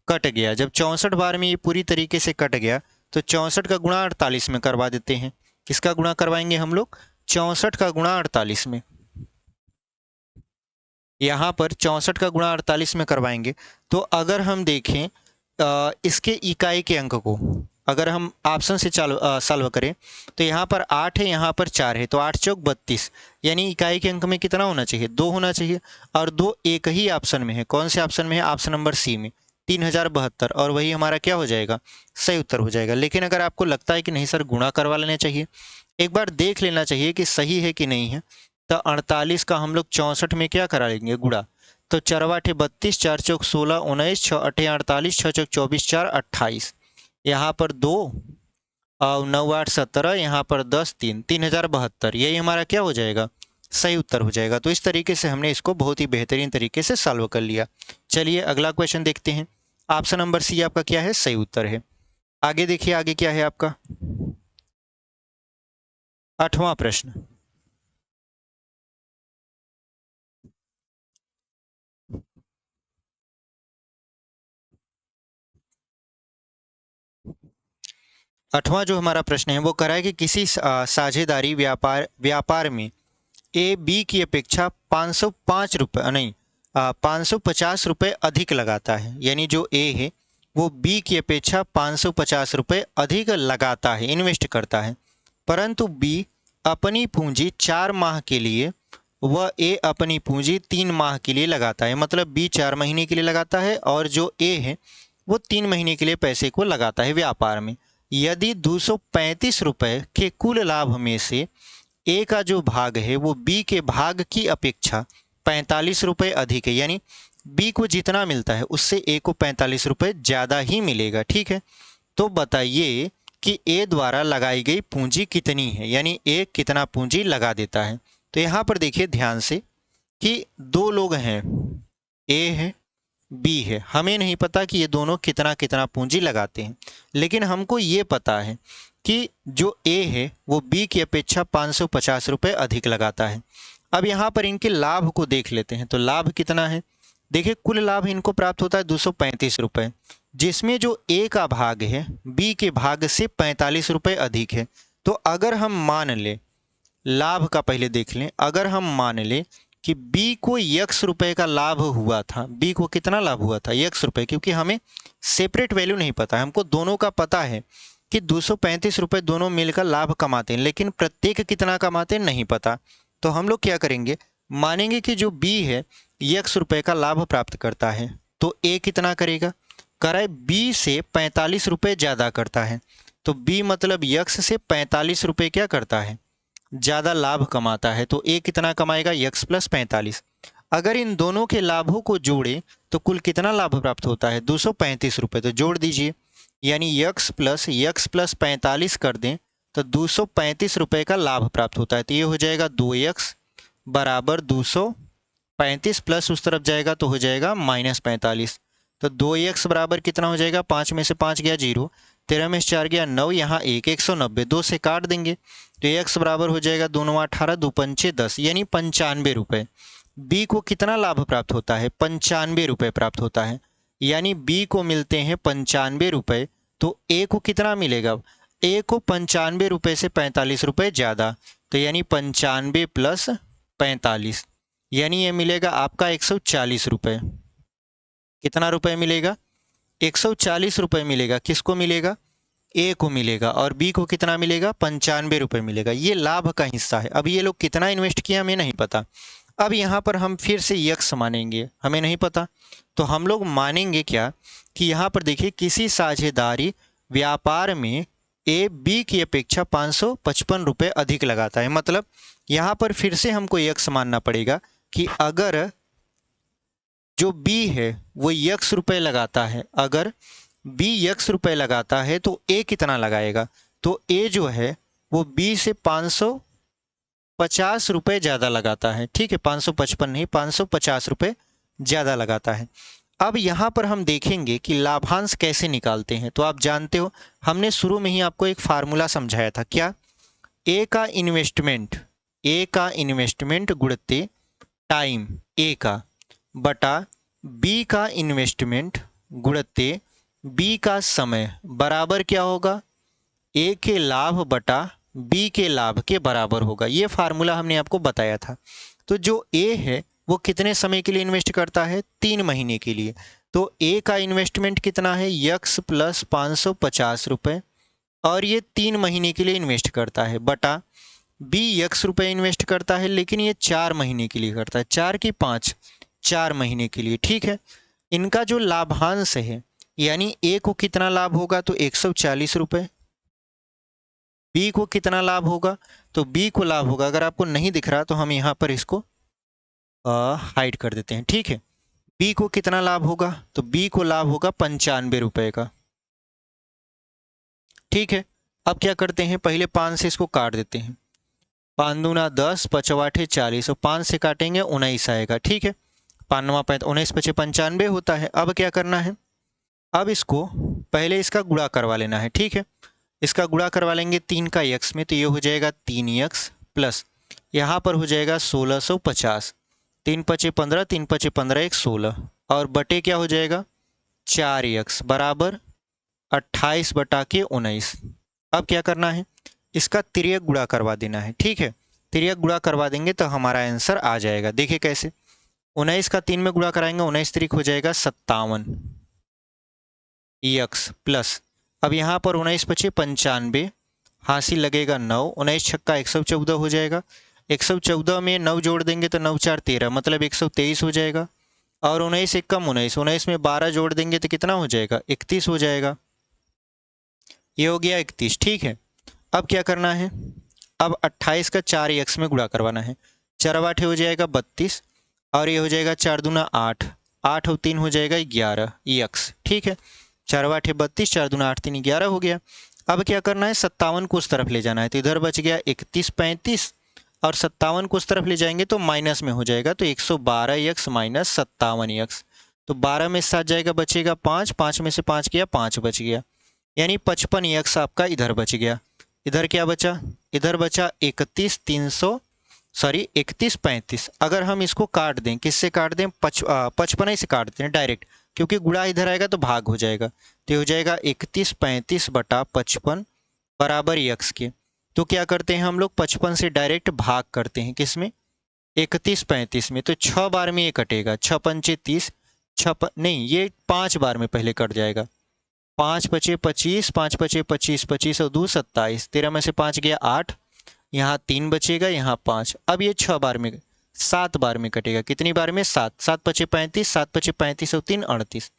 Speaker 1: कट गया। जब 64 बार में ये पूरी तरीके से कट गया, तो 64 का गुणा 48 में करवा देते हैं। किसका गुणा करवाएंगे हम लोग, 64 का गुणा 48 में। यहाँ पर 64 का गुणा 48 में करवाएंगे, तो अगर हम देखें इसके इकाई के अंक को, अगर हम ऑप्शन से सॉल्व करें, तो यहाँ पर 8 है, यहाँ पर 4 है, तो 8×4 = 32, यानी इकाई के अंक में कितना होना चाहिए, 2 होना चाहिए। और 2 एक ही ऑप्शन में है, कौन से ऑप्शन में है, ऑप्शन नंबर सी में, 3072, और वही हमारा क्या हो जाएगा, सही उत्तर हो जाएगा। लेकिन अगर आपको लगता है कि नहीं सर गुणा करवा लेना चाहिए, एक बार देख लेना चाहिए कि सही है कि नहीं है, तो 48 का हम लोग 64 में क्या करा लेंगे, गुणा। तो 4×8 = 32, 4×4 = 16, 19, 6×8 = 48, 6×4 = 24, 4 28, यहाँ पर 2 और 9×8 = 17, यहाँ पर 10, 3 3072, यही हमारा क्या हो जाएगा, सही उत्तर हो जाएगा। तो इस तरीके से हमने इसको बहुत ही बेहतरीन तरीके से सॉल्व कर लिया। चलिए अगला क्वेश्चन देखते हैं, ऑप्शन नंबर सी आपका क्या है, सही उत्तर है। आगे देखिए, आगे क्या है आपका 8वां प्रश्न। 8वां जो हमारा प्रश्न है वो कह रहा है कि किसी साझेदारी व्यापार में ए बी की अपेक्षा 505 रुपये नहीं 550 रुपये अधिक लगाता है। यानी जो ए है वो बी की अपेक्षा 550 रुपये अधिक लगाता है, इन्वेस्ट करता है, परंतु बी अपनी पूंजी 4 माह के लिए वह ए अपनी पूंजी 3 माह के लिए लगाता है। मतलब बी 4 महीने के लिए लगाता है और जो ए है वो 3 महीने के लिए पैसे को लगाता है व्यापार में। यदि 235 रुपये के कुल लाभ में से ए का जो भाग है वो बी के भाग की अपेक्षा 45 रुपये अधिक है, यानी बी को जितना मिलता है उससे ए को 45 रुपये ज़्यादा ही मिलेगा। ठीक है, तो बताइए कि ए द्वारा लगाई गई पूंजी कितनी है, यानी ए कितना पूंजी लगा देता है। तो यहाँ पर देखिए ध्यान से कि दो लोग हैं, ए है बी है। हमें नहीं पता कि ये दोनों कितना कितना पूंजी लगाते हैं, लेकिन हमको ये पता है कि जो ए है वो बी की अपेक्षा 550 रुपये अधिक लगाता है। अब यहाँ पर इनके लाभ को देख लेते हैं। तो लाभ कितना है, देखिए कुल लाभ इनको प्राप्त होता है 235 रुपये, जिसमें जो ए का भाग है बी के भाग से 45 रुपये अधिक है। तो अगर हम मान लें, लाभ का पहले देख लें, अगर हम मान लें कि बी को x रुपये का लाभ हुआ था, बी को कितना लाभ हुआ था x रुपये, क्योंकि हमें सेपरेट वैल्यू नहीं पता है, हमको दोनों का पता है कि 235 रुपये दोनों मिलकर लाभ कमाते हैं, लेकिन प्रत्येक कितना कमाते हैं नहीं पता। तो हम लोग क्या करेंगे, मानेंगे कि जो बी है x रुपये का लाभ प्राप्त करता है, तो ए कितना करेगा, करे बी से 45 रुपये ज़्यादा करता है। तो बी मतलब x से 45 रुपये क्या करता है, ज़्यादा लाभ कमाता है। तो ए कितना कमाएगा, x प्लस 45। अगर इन दोनों के लाभों को जोड़े तो कुल कितना लाभ प्राप्त होता है, 235 रुपये। तो जोड़ दीजिए, यानी x प्लस 45 कर दें तो 235 रुपये का लाभ प्राप्त होता है। तो ये हो जाएगा 2x बराबर 235 प्लस उस तरफ जाएगा तो हो जाएगा -45। तो 2x बराबर कितना हो जाएगा, 5 में से 5 गया 0, 13 में से 4 गया 9, यहाँ 190, 2 से काट देंगे तो x बराबर हो जाएगा 2 9 18, 2 पंचे 10, यानी 95 रुपये। बी को कितना लाभ प्राप्त होता है, 95 रुपये प्राप्त होता है, यानी बी को मिलते हैं 95 रुपये। तो ए को कितना मिलेगा, ए को 95 रुपये से 45 रुपये ज़्यादा, तो यानी 95 प्लस 45, यानी ये मिलेगा आपका 140 रुपये। कितना रुपये मिलेगा, 140 रुपये मिलेगा। किसको मिलेगा, ए को मिलेगा, और बी को कितना मिलेगा, 95 रुपये मिलेगा। ये लाभ का हिस्सा है। अब ये लोग कितना इन्वेस्ट किया हमें नहीं पता। अब यहाँ पर हम फिर से यक्स मानेंगे, हमें नहीं पता, तो हम लोग मानेंगे क्या कि यहाँ पर देखिए किसी साझेदारी व्यापार में ए बी की अपेक्षा 555 रुपये अधिक लगाता है। मतलब यहाँ पर फिर से हमको यक्स मानना पड़ेगा कि अगर जो बी है वो x रुपये लगाता है, अगर बी x रुपये लगाता है तो ए कितना लगाएगा, तो ए जो है वो बी से 550 रुपये ज़्यादा लगाता है। ठीक है, 555 नहीं, 550 रुपये ज़्यादा लगाता है। अब यहाँ पर हम देखेंगे कि लाभांश कैसे निकालते हैं। तो आप जानते हो हमने शुरू में ही आपको एक फार्मूला समझाया था, क्या, ए का इन्वेस्टमेंट गुणते टाइम ए का बटा बी का इन्वेस्टमेंट गुणते बी का समय बराबर क्या होगा, ए के लाभ बटा बी के लाभ के बराबर होगा। ये फार्मूला हमने आपको बताया था। तो जो ए है वो कितने समय के लिए इन्वेस्ट करता है, 3 महीने के लिए। तो ए का इन्वेस्टमेंट कितना है, x प्लस 550 रुपये, और ये 3 महीने के लिए इन्वेस्ट करता है, बटा बी x रुपये इन्वेस्ट करता है, लेकिन ये 4 महीने के लिए करता है, 4 की 5, 4 महीने के लिए। ठीक है, इनका जो लाभांश है, यानी ए को कितना लाभ होगा, तो 140 रुपये, बी को कितना लाभ होगा, तो बी को लाभ होगा, अगर आपको नहीं दिख रहा तो हम यहाँ पर इसको हाइड कर देते हैं। ठीक है, बी को कितना लाभ होगा, तो बी को लाभ होगा 95 रुपये का। ठीक है, अब क्या करते हैं, पहले 5 से इसको काट देते हैं, 5 दूना 10, 5 8 40, और 5 से काटेंगे 19 आएगा। ठीक है, 5 9 5 19 5 95 होता है। अब क्या करना है, अब इसको पहले इसका गुणा करवा लेना है। ठीक है, इसका गुणा करवा लेंगे 3 का x में, तो ये हो जाएगा 3x प्लस यहाँ पर हो जाएगा 1650, 3 पचे 15, 3 पचे 15, 1 16, और बटे क्या हो जाएगा 4x बराबर 28 बटा के 19। अब क्या करना है, इसका तिर्यक गुणा करवा देना है। ठीक है, तिर्यक गुणा करवा देंगे तो हमारा आंसर आ जाएगा। देखिए कैसे, 19 का 3 में गुणा कराएंगे, 19 तिरिक हो जाएगा 57 यक्स प्लस, अब यहाँ पर 19 पचे 95, हासिल लगेगा 9, 19 छक्का 114 हो जाएगा। 114 में 9 जोड़ देंगे तो 9 4 13, मतलब 123 हो जाएगा। और 19 एक कम 19, 19 में 12 जोड़ देंगे तो कितना हो जाएगा, 31 हो जाएगा। ये हो गया 31। ठीक है, अब क्या करना है, अब 28 का 4 यक्स में गुणा करवाना है। 4 8 हो जाएगा 32, और ये हो जाएगा 4 दूना 8, 8 और 3 हो जाएगा 11 यक्स। ठीक है, 4 8 32, 4 दूना 8 3 11 हो गया। अब क्या करना है, 57 को उस तरफ ले जाना है, तो इधर बच गया 31 35, और 57 को उस तरफ ले जाएंगे तो माइनस में हो जाएगा, तो 112 यक्स माइनस 57 यक्स। तो 12 में 7 जाएगा, बचेगा 5, 5 में से 5 गया 5 बच गया, यानी 55 यक्स आपका इधर बच गया। इधर क्या बचा, इधर बचा 31 300, सॉरी 31 35। अगर हम इसको काट दें, किससे काट दें, 55 से काट दें डायरेक्ट, क्योंकि गुणा इधर आएगा तो भाग हो जाएगा। तो हो जाएगा 31 35 बटा 55 बराबर यक्स के। तो क्या करते हैं हम लोग, 55 से डायरेक्ट भाग करते हैं, किसमें, 31 35 में। तो 6 बार में ये कटेगा, 6 पंचे 30, नहीं ये 5 बार में पहले कट जाएगा। 5 पचे 25, 5 पचे 25, 25 और 2 27, 13 में से 5 गया 8, यहाँ 3 बचेगा, यहाँ 5। अब ये 6 बार में 7 बार में कटेगा, कितनी बार में, 7, 7 पचे 35, 7 पचे 35 और 3 38,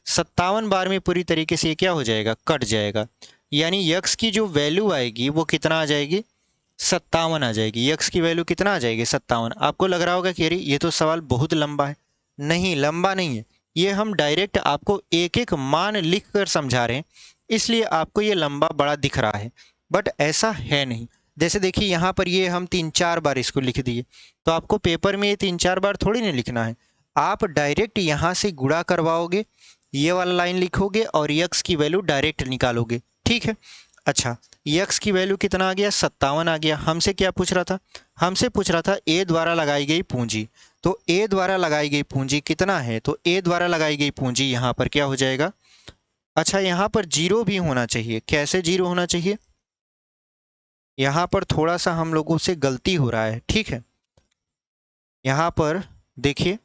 Speaker 1: 57 बार में पूरी तरीके से ये क्या हो जाएगा, कट जाएगा। यानी यक्स की जो वैल्यू आएगी वो कितना आ जाएगी, 57 आ जाएगी। यक्स की वैल्यू कितना आ जाएगी, 57। आपको लग रहा होगा कि अरे ये तो सवाल बहुत लंबा है। नहीं, लंबा नहीं है, ये हम डायरेक्ट आपको एक एक मान लिख कर समझा रहे हैं, इसलिए आपको ये लंबा बड़ा दिख रहा है, बट ऐसा है नहीं। जैसे देखिए यहाँ पर ये हम 3-4 बार इसको लिख दिए, तो आपको पेपर में ये 3-4 बार थोड़ी नहीं लिखना है, आप डायरेक्ट यहाँ से गुणा करवाओगे, ये वाला लाइन लिखोगे और यक्स की वैल्यू डायरेक्ट निकालोगे। ठीक है, अच्छा यक्स की वैल्यू कितना आ गया, 57 आ गया। हमसे क्या पूछ रहा था, हमसे पूछ रहा था ए द्वारा लगाई गई पूंजी। तो ए द्वारा लगाई गई पूंजी कितना है, तो ए द्वारा लगाई गई पूंजी यहाँ पर क्या हो जाएगा, अच्छा यहाँ पर जीरो भी होना चाहिए। कैसे जीरो होना चाहिए, यहाँ पर थोड़ा सा हम लोगों से गलती हो रहा है। ठीक है, यहाँ पर देखिए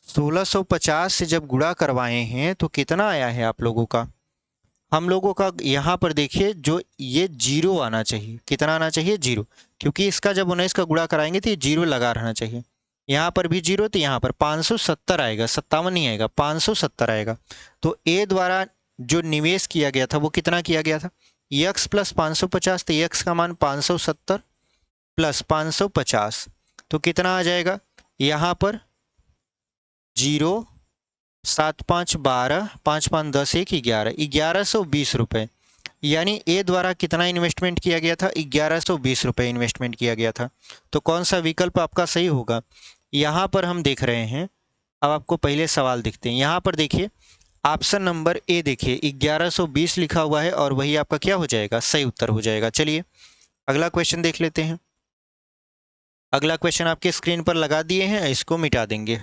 Speaker 1: 1650 से जब गुणा करवाए हैं तो कितना आया है आप लोगों का, हम लोगों का यहाँ पर देखिए जो ये जीरो आना चाहिए, कितना आना चाहिए, जीरो, क्योंकि इसका जब 19 का गुणा कराएंगे तो ये जीरो लगा रहना चाहिए। यहाँ पर भी जीरो, तो यहाँ पर 570 आएगा, 57 नहीं आएगा, 570 आएगा। तो ए द्वारा जो निवेश किया गया था वो कितना किया गया था, यक्स प्लस 550, तो यक्स का मान 570 प्लस 550, तो कितना आ जाएगा, यहाँ पर जीरो, 7 5 12, 5 5 10 1 11, 1120 रुपये। यानी ए द्वारा कितना इन्वेस्टमेंट किया गया था, 1120 रुपये इन्वेस्टमेंट किया गया था। तो कौन सा विकल्प आपका सही होगा, यहाँ पर हम देख रहे हैं। अब आपको पहले सवाल दिखते हैं, यहाँ पर देखिए ऑप्शन नंबर ए देखिए 1120 लिखा हुआ है, और वही आपका क्या हो जाएगा, सही उत्तर हो जाएगा। चलिए अगला क्वेश्चन देख लेते हैं। अगला क्वेश्चन आपके स्क्रीन पर लगा दिए हैं, इसको मिटा देंगे।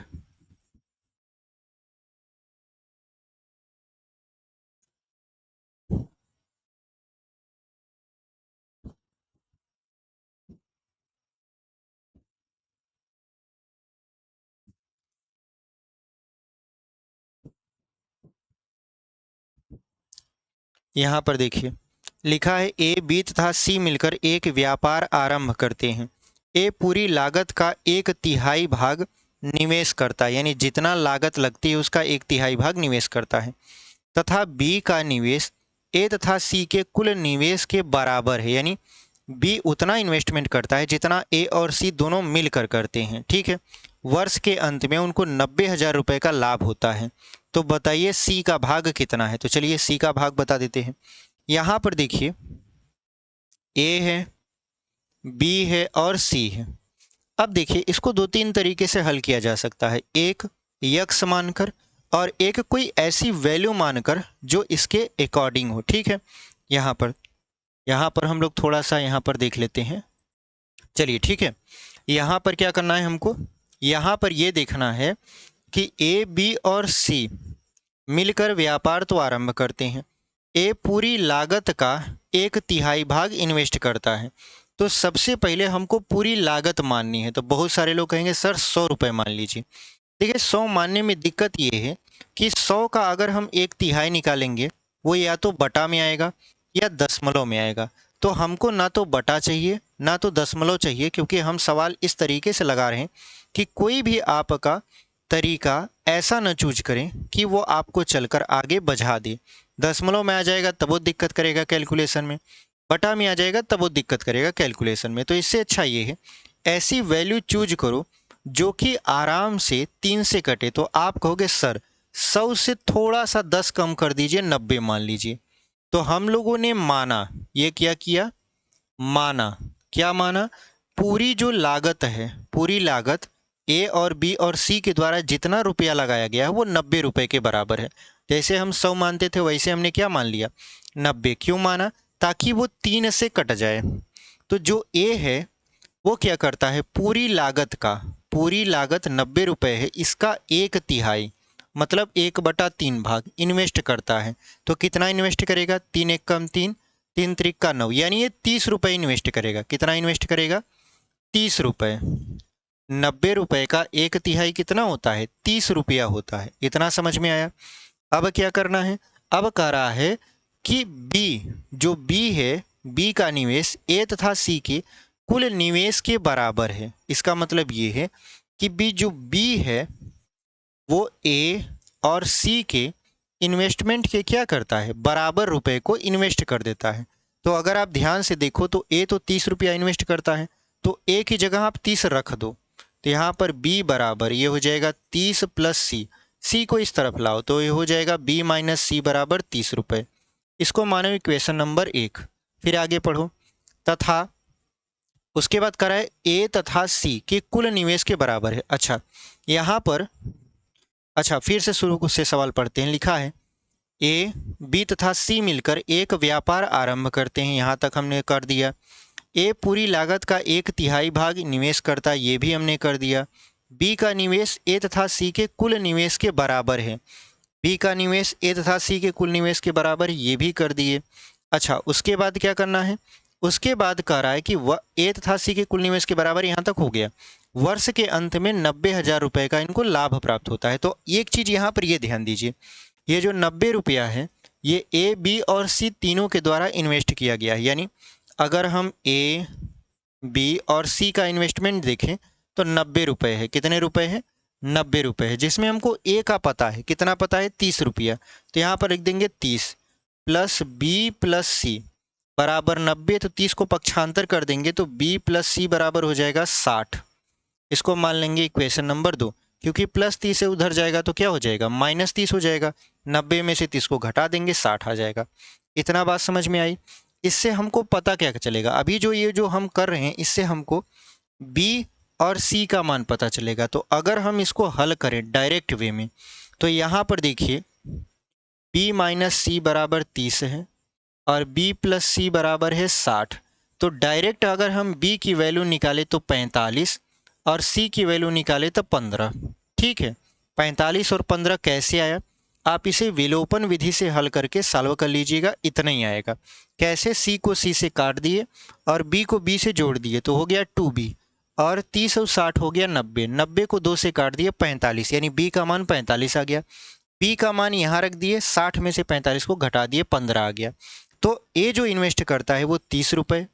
Speaker 1: यहाँ पर देखिए लिखा है ए बी तथा सी मिलकर एक व्यापार आरंभ करते हैं। ए पूरी लागत का 1/3 भाग निवेश करता है, यानी जितना लागत लगती है उसका 1/3 भाग निवेश करता है, तथा बी का निवेश ए तथा सी के कुल निवेश के बराबर है, यानी बी उतना इन्वेस्टमेंट करता है जितना ए और सी दोनों मिलकर करते हैं। ठीक है, वर्ष के अंत में उनको 90,000 रुपये का लाभ होता है। तो बताइए सी का भाग कितना है, तो चलिए सी का भाग बता देते हैं। यहाँ पर देखिए ए है, बी है और सी है। अब देखिए इसको 2-3 तरीके से हल किया जा सकता है, एक यक्स मानकर और एक कोई ऐसी वैल्यू मानकर जो इसके अकॉर्डिंग हो। ठीक है, यहाँ पर हम लोग थोड़ा सा यहाँ पर देख लेते हैं। चलिए ठीक है, यहाँ पर क्या करना है हमको, यहाँ पर ये देखना है कि ए बी और सी मिलकर व्यापार तो आरंभ करते हैं। ए पूरी लागत का 1/3 भाग इन्वेस्ट करता है। तो सबसे पहले हमको पूरी लागत माननी है। तो बहुत सारे लोग कहेंगे सर 100 रुपये मान लीजिए। देखिए 100 मानने में दिक्कत ये है कि 100 का अगर हम 1/3 निकालेंगे वो या तो बटा में आएगा या दशमलव में आएगा। तो हमको ना तो बटा चाहिए ना तो दशमलव चाहिए, क्योंकि हम सवाल इस तरीके से लगा रहे हैं कि कोई भी आपका तरीका ऐसा न चूज करें कि वो आपको चलकर आगे बढ़ा दे। दशमलव में आ जाएगा तब वो दिक्कत करेगा कैलकुलेशन में, बटा में आ जाएगा तब वो दिक्कत करेगा कैलकुलेशन में। तो इससे अच्छा ये है ऐसी वैल्यू चूज करो जो कि आराम से 3 से कटे। तो आप कहोगे सर 100 से थोड़ा सा 10 कम कर दीजिए, 90 मान लीजिए। तो हम लोगों ने माना, ये क्या किया, माना, क्या माना, पूरी जो लागत है, पूरी लागत ए और बी और सी के द्वारा जितना रुपया लगाया गया है वो 90 रुपये के बराबर है। जैसे हम 100 मानते थे वैसे हमने क्या मान लिया, 90। क्यों माना, ताकि वो 3 से कट जाए। तो जो ए है वो क्या करता है, पूरी लागत का, पूरी लागत 90 रुपये है, इसका 1/3 मतलब 1/3 भाग इन्वेस्ट करता है। तो कितना इन्वेस्ट करेगा, 3 एक कम 3, 3 त्रिक का 9, यानी ये 30 रुपये इन्वेस्ट करेगा। कितना इन्वेस्ट करेगा, 30 रुपये। 90 रुपये का 1/3 कितना होता है, 30 रुपया होता है। इतना समझ में आया। अब क्या करना है, अब कह रहा है कि बी, जो बी है, बी का निवेश ए तथा सी के कुल निवेश के बराबर है। इसका मतलब ये है कि बी, जो बी है वो ए और सी के इन्वेस्टमेंट के क्या करता है, बराबर रुपए को इन्वेस्ट कर देता है। तो अगर आप ध्यान से देखो तो ए तो 30 रुपया इन्वेस्ट करता है, तो ए की जगह आप 30 रख दो। तो यहाँ पर बी बराबर ये हो जाएगा 30 प्लस सी, सी को इस तरफ लाओ तो ये हो जाएगा बी माइनस सी बराबर 30 रुपये। इसको मानो इक्वेशन नंबर 1। फिर आगे पढ़ो, तथा उसके बाद करा है ए तथा सी के कुल निवेश के बराबर है। अच्छा यहाँ पर, अच्छा फिर से शुरू से सवाल पढ़ते हैं। लिखा है ए, बी तथा सी मिलकर एक व्यापार आरंभ करते हैं। यहाँ तक हमने कर दिया। ए पूरी लागत का 1/3 भाग निवेश करता है, ये भी हमने कर दिया। बी का निवेश ए तथा सी के कुल निवेश के बराबर है, बी का निवेश ए तथा सी के कुल निवेश के बराबर, ये भी कर दिए। अच्छा उसके बाद क्या करना है, उसके बाद कह रहा है कि वह ए तथा सी के कुल निवेश के बराबर, यहाँ तक हो गया। वर्ष के अंत में 90,000 रुपये का इनको लाभ प्राप्त होता है। तो एक चीज़ यहाँ पर ये ध्यान दीजिए, ये जो 90 रुपया है ये ए बी और सी तीनों के द्वारा इन्वेस्ट किया गया है। यानी अगर हम ए बी और सी का इन्वेस्टमेंट देखें तो 90 रुपये है। कितने रुपए है, 90 रुपये है, जिसमें हमको ए का पता है, कितना पता है, 30 रुपया। तो यहाँ पर लिख देंगे 30 प्लस बी प्लस सी बराबर 90। तो 30 को पक्षांतर कर देंगे तो बी प्लस सी बराबर हो जाएगा 60। इसको मान लेंगे इक्वेशन नंबर 2, क्योंकि प्लस 30 से उधर जाएगा तो क्या हो जाएगा, माइनस 30 हो जाएगा। 90 में से 30 को घटा देंगे, 60 आ जाएगा। इतना बात समझ में आई। इससे हमको पता क्या चलेगा, अभी जो ये जो हम कर रहे हैं इससे हमको बी और सी का मान पता चलेगा। तो अगर हम इसको हल करें डायरेक्ट वे में तो यहाँ पर देखिए बी माइनस सी बराबर 30 है और बी प्लस सी बराबर है 60। तो डायरेक्ट अगर हम बी की वैल्यू निकाले तो 45 और सी की वैल्यू निकाले तो 15। ठीक है, 45 और 15 कैसे आया, आप इसे विलोपन विधि से हल करके सॉल्व कर लीजिएगा, इतना ही आएगा। कैसे, सी को सी से काट दिए और बी को बी से जोड़ दिए तो हो गया 2b, और 30 और 60 हो गया 90। 90 को 2 से काट दिए 45, यानी बी का मान 45 आ गया। बी का मान यहाँ रख दिए, 60 में से 45 को घटा दिए 15 आ गया। तो ए जो इन्वेस्ट करता है वो 30 रुपये,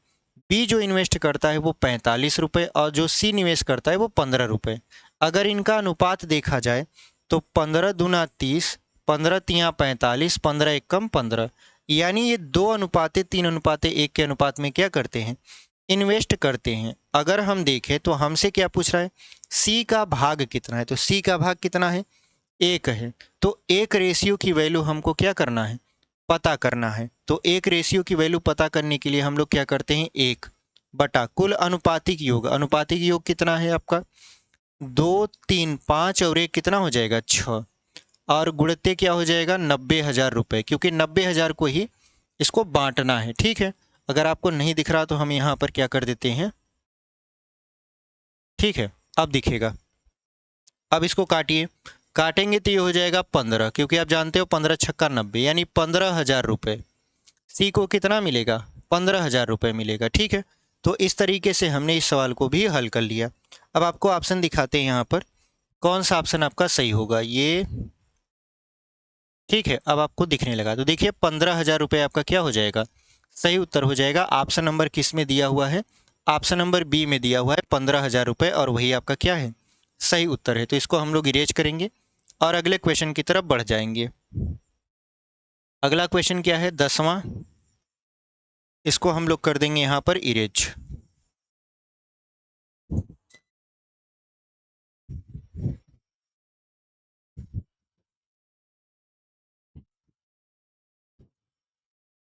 Speaker 1: बी जो इन्वेस्ट करता है वो 45 रुपये और जो सी निवेश करता है वो 15 रुपये। अगर इनका अनुपात देखा जाए तो 15 दूना 30, 15 तियाँ 45, 15 एकम 15, यानी ये 2:3:1 के अनुपात में क्या करते हैं, इन्वेस्ट करते हैं। अगर हम देखें तो हमसे क्या पूछ रहा है, सी का भाग कितना है, तो सी का भाग कितना है, 1 है। तो 1 रेशियो की वैल्यू हमको क्या करना है, पता करना है। तो 1 रेशियो की वैल्यू पता करने के लिए हम लोग क्या करते हैं, 1 बटा कुल अनुपातिक योग। अनुपातिक योग कितना है आपका, 2 3 5 और 1 कितना हो जाएगा, 6, और गुणते क्या हो जाएगा, 90,000 रुपये, क्योंकि 90,000 को ही इसको बांटना है। ठीक है, अगर आपको नहीं दिख रहा तो हम यहाँ पर क्या कर देते हैं, ठीक है अब दिखेगा। अब इसको काटिए, काटेंगे तो ये हो जाएगा 15, क्योंकि आप जानते हो 15 छक्का 90, यानी 15,000 रुपये। सी को कितना मिलेगा, 15,000 रुपये मिलेगा। ठीक है, तो इस तरीके से हमने इस सवाल को भी हल कर लिया। अब आपको ऑप्शन दिखाते हैं यहाँ पर, कौन सा ऑप्शन आपका सही होगा ये। ठीक है, अब आपको दिखने लगा, तो देखिए 15,000 रुपये आपका क्या हो जाएगा, सही उत्तर हो जाएगा। ऑप्शन नंबर किस में दिया हुआ है, ऑप्शन नंबर बी में दिया हुआ है 15,000 रुपये, और वही आपका क्या है, सही उत्तर है। तो इसको हम लोग इरेज करेंगे और अगले क्वेश्चन की तरफ बढ़ जाएंगे। अगला क्वेश्चन क्या है, 10वां, इसको हम लोग कर देंगे यहाँ पर इरेज।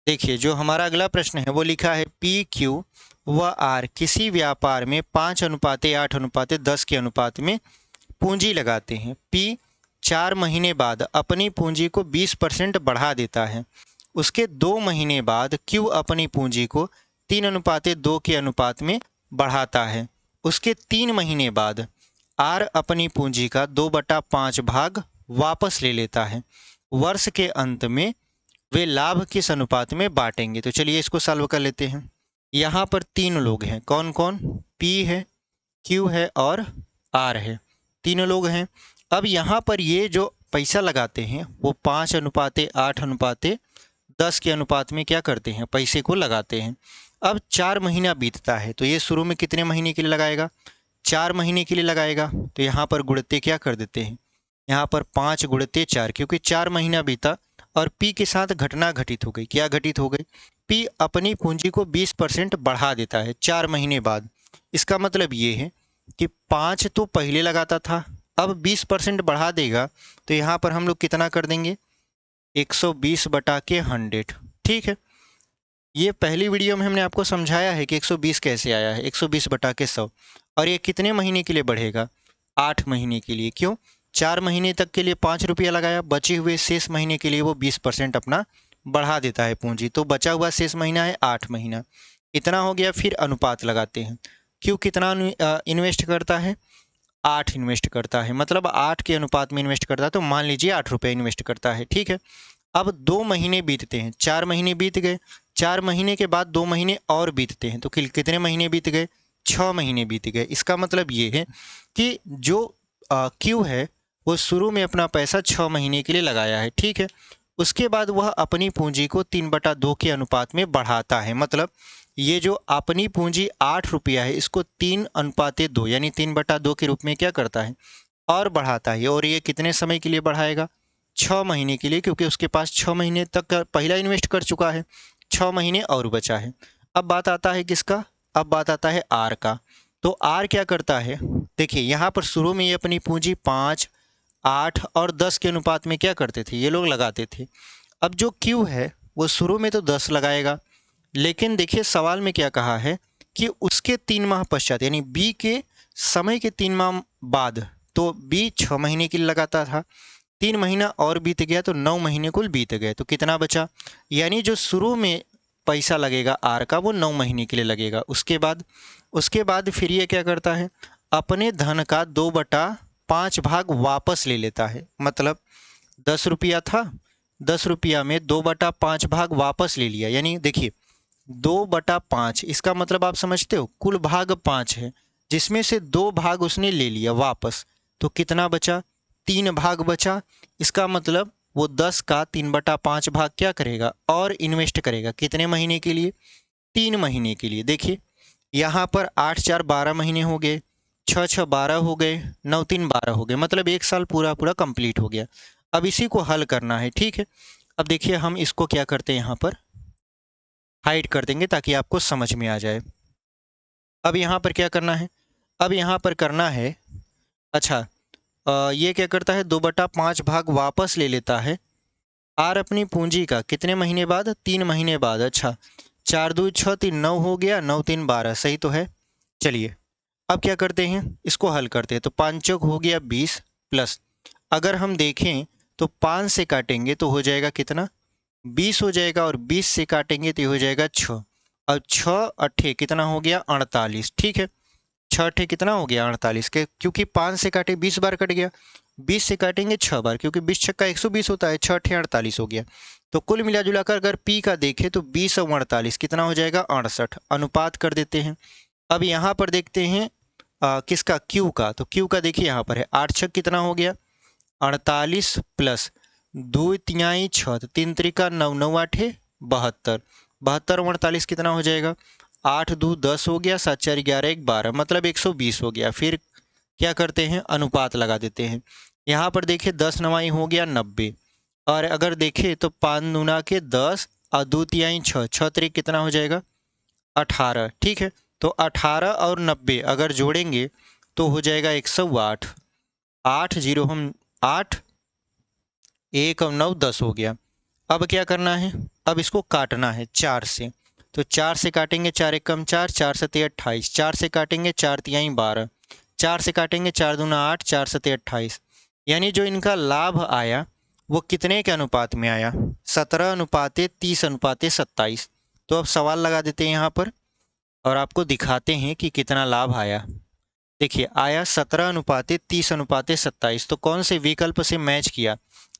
Speaker 1: देखिए जो हमारा अगला प्रश्न है वो लिखा है पी क्यू व आर किसी व्यापार में 5:8:10 के अनुपात में पूंजी लगाते हैं। पी 4 महीने बाद अपनी पूंजी को 20% बढ़ा देता है। उसके 2 महीने बाद क्यू अपनी पूंजी को 3:2 के अनुपात में बढ़ाता है। उसके 3 महीने बाद आर अपनी पूंजी का 2/5 भाग वापस ले लेता है। वर्ष के अंत में वे लाभ किस अनुपात में बांटेंगे। तो चलिए इसको सॉल्व कर लेते हैं। यहाँ पर 3 लोग हैं, कौन कौन, पी है, क्यू है और आर है, तीनों लोग हैं। अब यहाँ पर ये जो पैसा लगाते हैं वो 5:8:10 के अनुपात में क्या करते हैं, पैसे को लगाते हैं। अब 4 महीना बीतता है, तो ये शुरू में कितने महीने के लिए लगाएगा, 4 महीने के लिए लगाएगा। तो यहाँ पर गुणते क्या कर देते हैं, यहाँ पर 5 × 4, क्योंकि 4 महीना बीता और पी के साथ घटना घटित हो गई। क्या घटित हो गई, पी अपनी पूंजी को 20% बढ़ा देता है 4 महीने बाद। इसका मतलब ये है कि 5 तो पहले लगाता था, अब 20% बढ़ा देगा, तो यहाँ पर हम लोग कितना कर देंगे, 120/100। ठीक है, ये पहली वीडियो में हमने आपको समझाया है कि 120 कैसे आया है, 120/100। और ये कितने महीने के लिए बढ़ेगा, 8 महीने के लिए। क्यों, 4 महीने तक के लिए 5 रुपया लगाया, बचे हुए शेष महीने के लिए वो 20% अपना बढ़ा देता है पूंजी। तो बचा हुआ शेष महीना है 8 महीना, इतना हो गया। फिर अनुपात लगाते हैं, क्यों कितना इन्वेस्ट करता है, 8 इन्वेस्ट करता है, मतलब 8 के अनुपात में इन्वेस्ट करता है। तो मान लीजिए 8 रुपये इन्वेस्ट करता है। ठीक है, अब 2 महीने बीतते हैं, 4 महीने बीत गए, 4 महीने के बाद 2 महीने और बीतते हैं, तो कितने महीने बीत गए, 6 महीने बीत गए। इसका मतलब ये है कि जो क्यू है वो शुरू में अपना पैसा 6 महीने के लिए लगाया है। ठीक है, उसके बाद वह अपनी पूंजी को 3/2 के अनुपात में बढ़ाता है। मतलब ये जो अपनी पूंजी 8 रुपया है, इसको 3:2 यानी 3/2 के रूप में क्या करता है, और बढ़ाता है। और ये कितने समय के लिए बढ़ाएगा, 6 महीने के लिए, क्योंकि उसके पास 6 महीने तक का पहला इन्वेस्ट कर चुका है, 6 महीने और बचा है। अब बात आता है किसका, अब बात आता है आर का। तो आर क्या करता है, देखिए यहाँ पर शुरू में ये अपनी पूंजी 5, 8 और 10 के अनुपात में क्या करते थे, ये लोग लगाते थे। अब जो क्यू है वो शुरू में तो 10 लगाएगा, लेकिन देखिए सवाल में क्या कहा है कि उसके 3 माह पश्चात, यानी बी के समय के 3 माह बाद, तो बी 6 महीने के लिए लगाता था, 3 महीना और बीत गया तो 9 महीने कुल बीत गए, तो कितना बचा, यानी जो शुरू में पैसा लगेगा आर का वो 9 महीने के लिए लगेगा। उसके बाद फिर ये क्या करता है, अपने धन का 2/5 भाग वापस ले लेता है। मतलब 10 रुपया था, 10 रुपया में 2/5 भाग वापस ले लिया, यानी देखिए 2/5, इसका मतलब आप समझते हो, कुल भाग 5 है, जिसमें से 2 भाग उसने ले लिया वापस, तो कितना बचा, 3 भाग बचा। इसका मतलब वो 10 का 3/5 भाग क्या करेगा, और इन्वेस्ट करेगा, कितने महीने के लिए, 3 महीने के लिए। देखिए यहाँ पर 8 4 12 महीने हो गए, 6 6 12 हो गए, 9 3 12 हो गए, मतलब 1 साल पूरा पूरा कंप्लीट हो गया। अब इसी को हल करना है। ठीक है, अब देखिए हम इसको क्या करते हैं, यहाँ पर हाइड कर देंगे ताकि आपको समझ में आ जाए। अब यहाँ पर क्या करना है, अब यहाँ पर करना है, अच्छा ये क्या करता है, 2/5 भाग वापस ले लेता है आर अपनी पूंजी का, कितने महीने बाद, 3 महीने बाद। अच्छा 4 2 6 3 9 हो गया, 9 3 12, सही तो है। चलिए अब क्या करते हैं, इसको हल करते हैं। तो 5 चौक हो गया 20, प्लस अगर हम देखें तो 5 से काटेंगे तो हो जाएगा कितना, 20 हो जाएगा, और 20 से काटेंगे तो हो जाएगा 6, और 6 8 कितना हो गया, 48। ठीक है, छः ठे कितना हो गया 48 के, क्योंकि 5 से काटे 20 बार कट गया, 20 से काटेंगे 6 बार, क्योंकि 20 छक्का 120 होता है, 6 ठे 48 हो गया। तो कुल मिला जुला कर अगर पी का देखें तो 20 और 48 कितना हो जाएगा 68, अनुपात कर देते हैं। अब यहाँ पर देखते हैं किसका, क्यू का। तो क्यू का देखिए यहाँ पर है 8 छक कितना हो गया 48 प्लस 2 तिहाई 6, तो 3 त्रिका 9, 9 8 72, 72 और 48 कितना हो जाएगा 8 2 10 हो गया, 7 4 11 1 12, मतलब 120 हो गया। फिर क्या करते हैं अनुपात लगा देते हैं। यहाँ पर देखिए 10 9 हो गया 90, और अगर देखें तो 5 दूना के 10 और 2 तिहाई 6, 6 त्रिक कितना हो जाएगा 18, ठीक है। तो 18 और 90 अगर जोड़ेंगे तो हो जाएगा 108, 8 0 हम 8, 1 और 9 10 हो गया। अब क्या करना है, अब इसको काटना है 4 से। तो 4 से काटेंगे 4 1 कम 4, 4 7 28, 4 से काटेंगे 4 तिहाई 12, 4 से काटेंगे 4 दूना 8, 4 7 28, यानी जो इनका लाभ आया वो कितने के अनुपात में आया 17:30:27। तो अब सवाल लगा देते हैं यहाँ पर और आपको दिखाते हैं कि कितना लाभ आया। देखिए आया 17:30:27। तो कौन से विकल्प से मैच किया,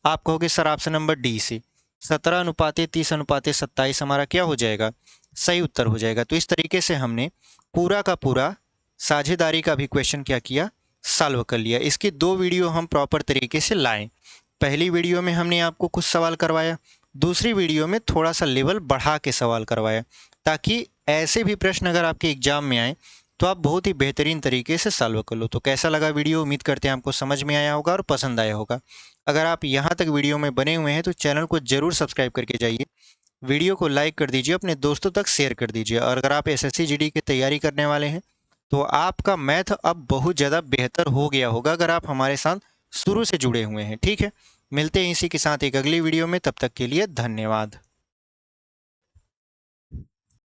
Speaker 1: आप कहोगे सर ऑप्शन नंबर डी से, 17:30:27 हमारा क्या हो जाएगा सही उत्तर हो जाएगा। तो इस तरीके से हमने पूरा का पूरा साझेदारी का भी क्वेश्चन क्या किया सॉल्व कर लिया। इसकी 2 वीडियो हम प्रॉपर तरीके से लाएं। पहली वीडियो में हमने आपको कुछ सवाल करवाया, दूसरी वीडियो में थोड़ा सा लेवल बढ़ा के सवाल करवाया, ताकि ऐसे भी प्रश्न अगर आपके एग्जाम में आए तो आप बहुत ही बेहतरीन तरीके से सॉल्व कर लो। तो कैसा लगा वीडियो, उम्मीद करते हैं आपको समझ में आया होगा और पसंद आया होगा। अगर आप यहाँ तक वीडियो में बने हुए हैं तो चैनल को ज़रूर सब्सक्राइब करके जाइए, वीडियो को लाइक कर दीजिए, अपने दोस्तों तक शेयर कर दीजिए। और अगर आप एसएससी जीडी की तैयारी करने वाले हैं तो आपका मैथ अब बहुत ज़्यादा बेहतर हो गया होगा अगर आप हमारे साथ शुरू से जुड़े हुए हैं। ठीक है, मिलते हैं इसी के साथ एक अगली वीडियो में, तब तक के लिए धन्यवाद।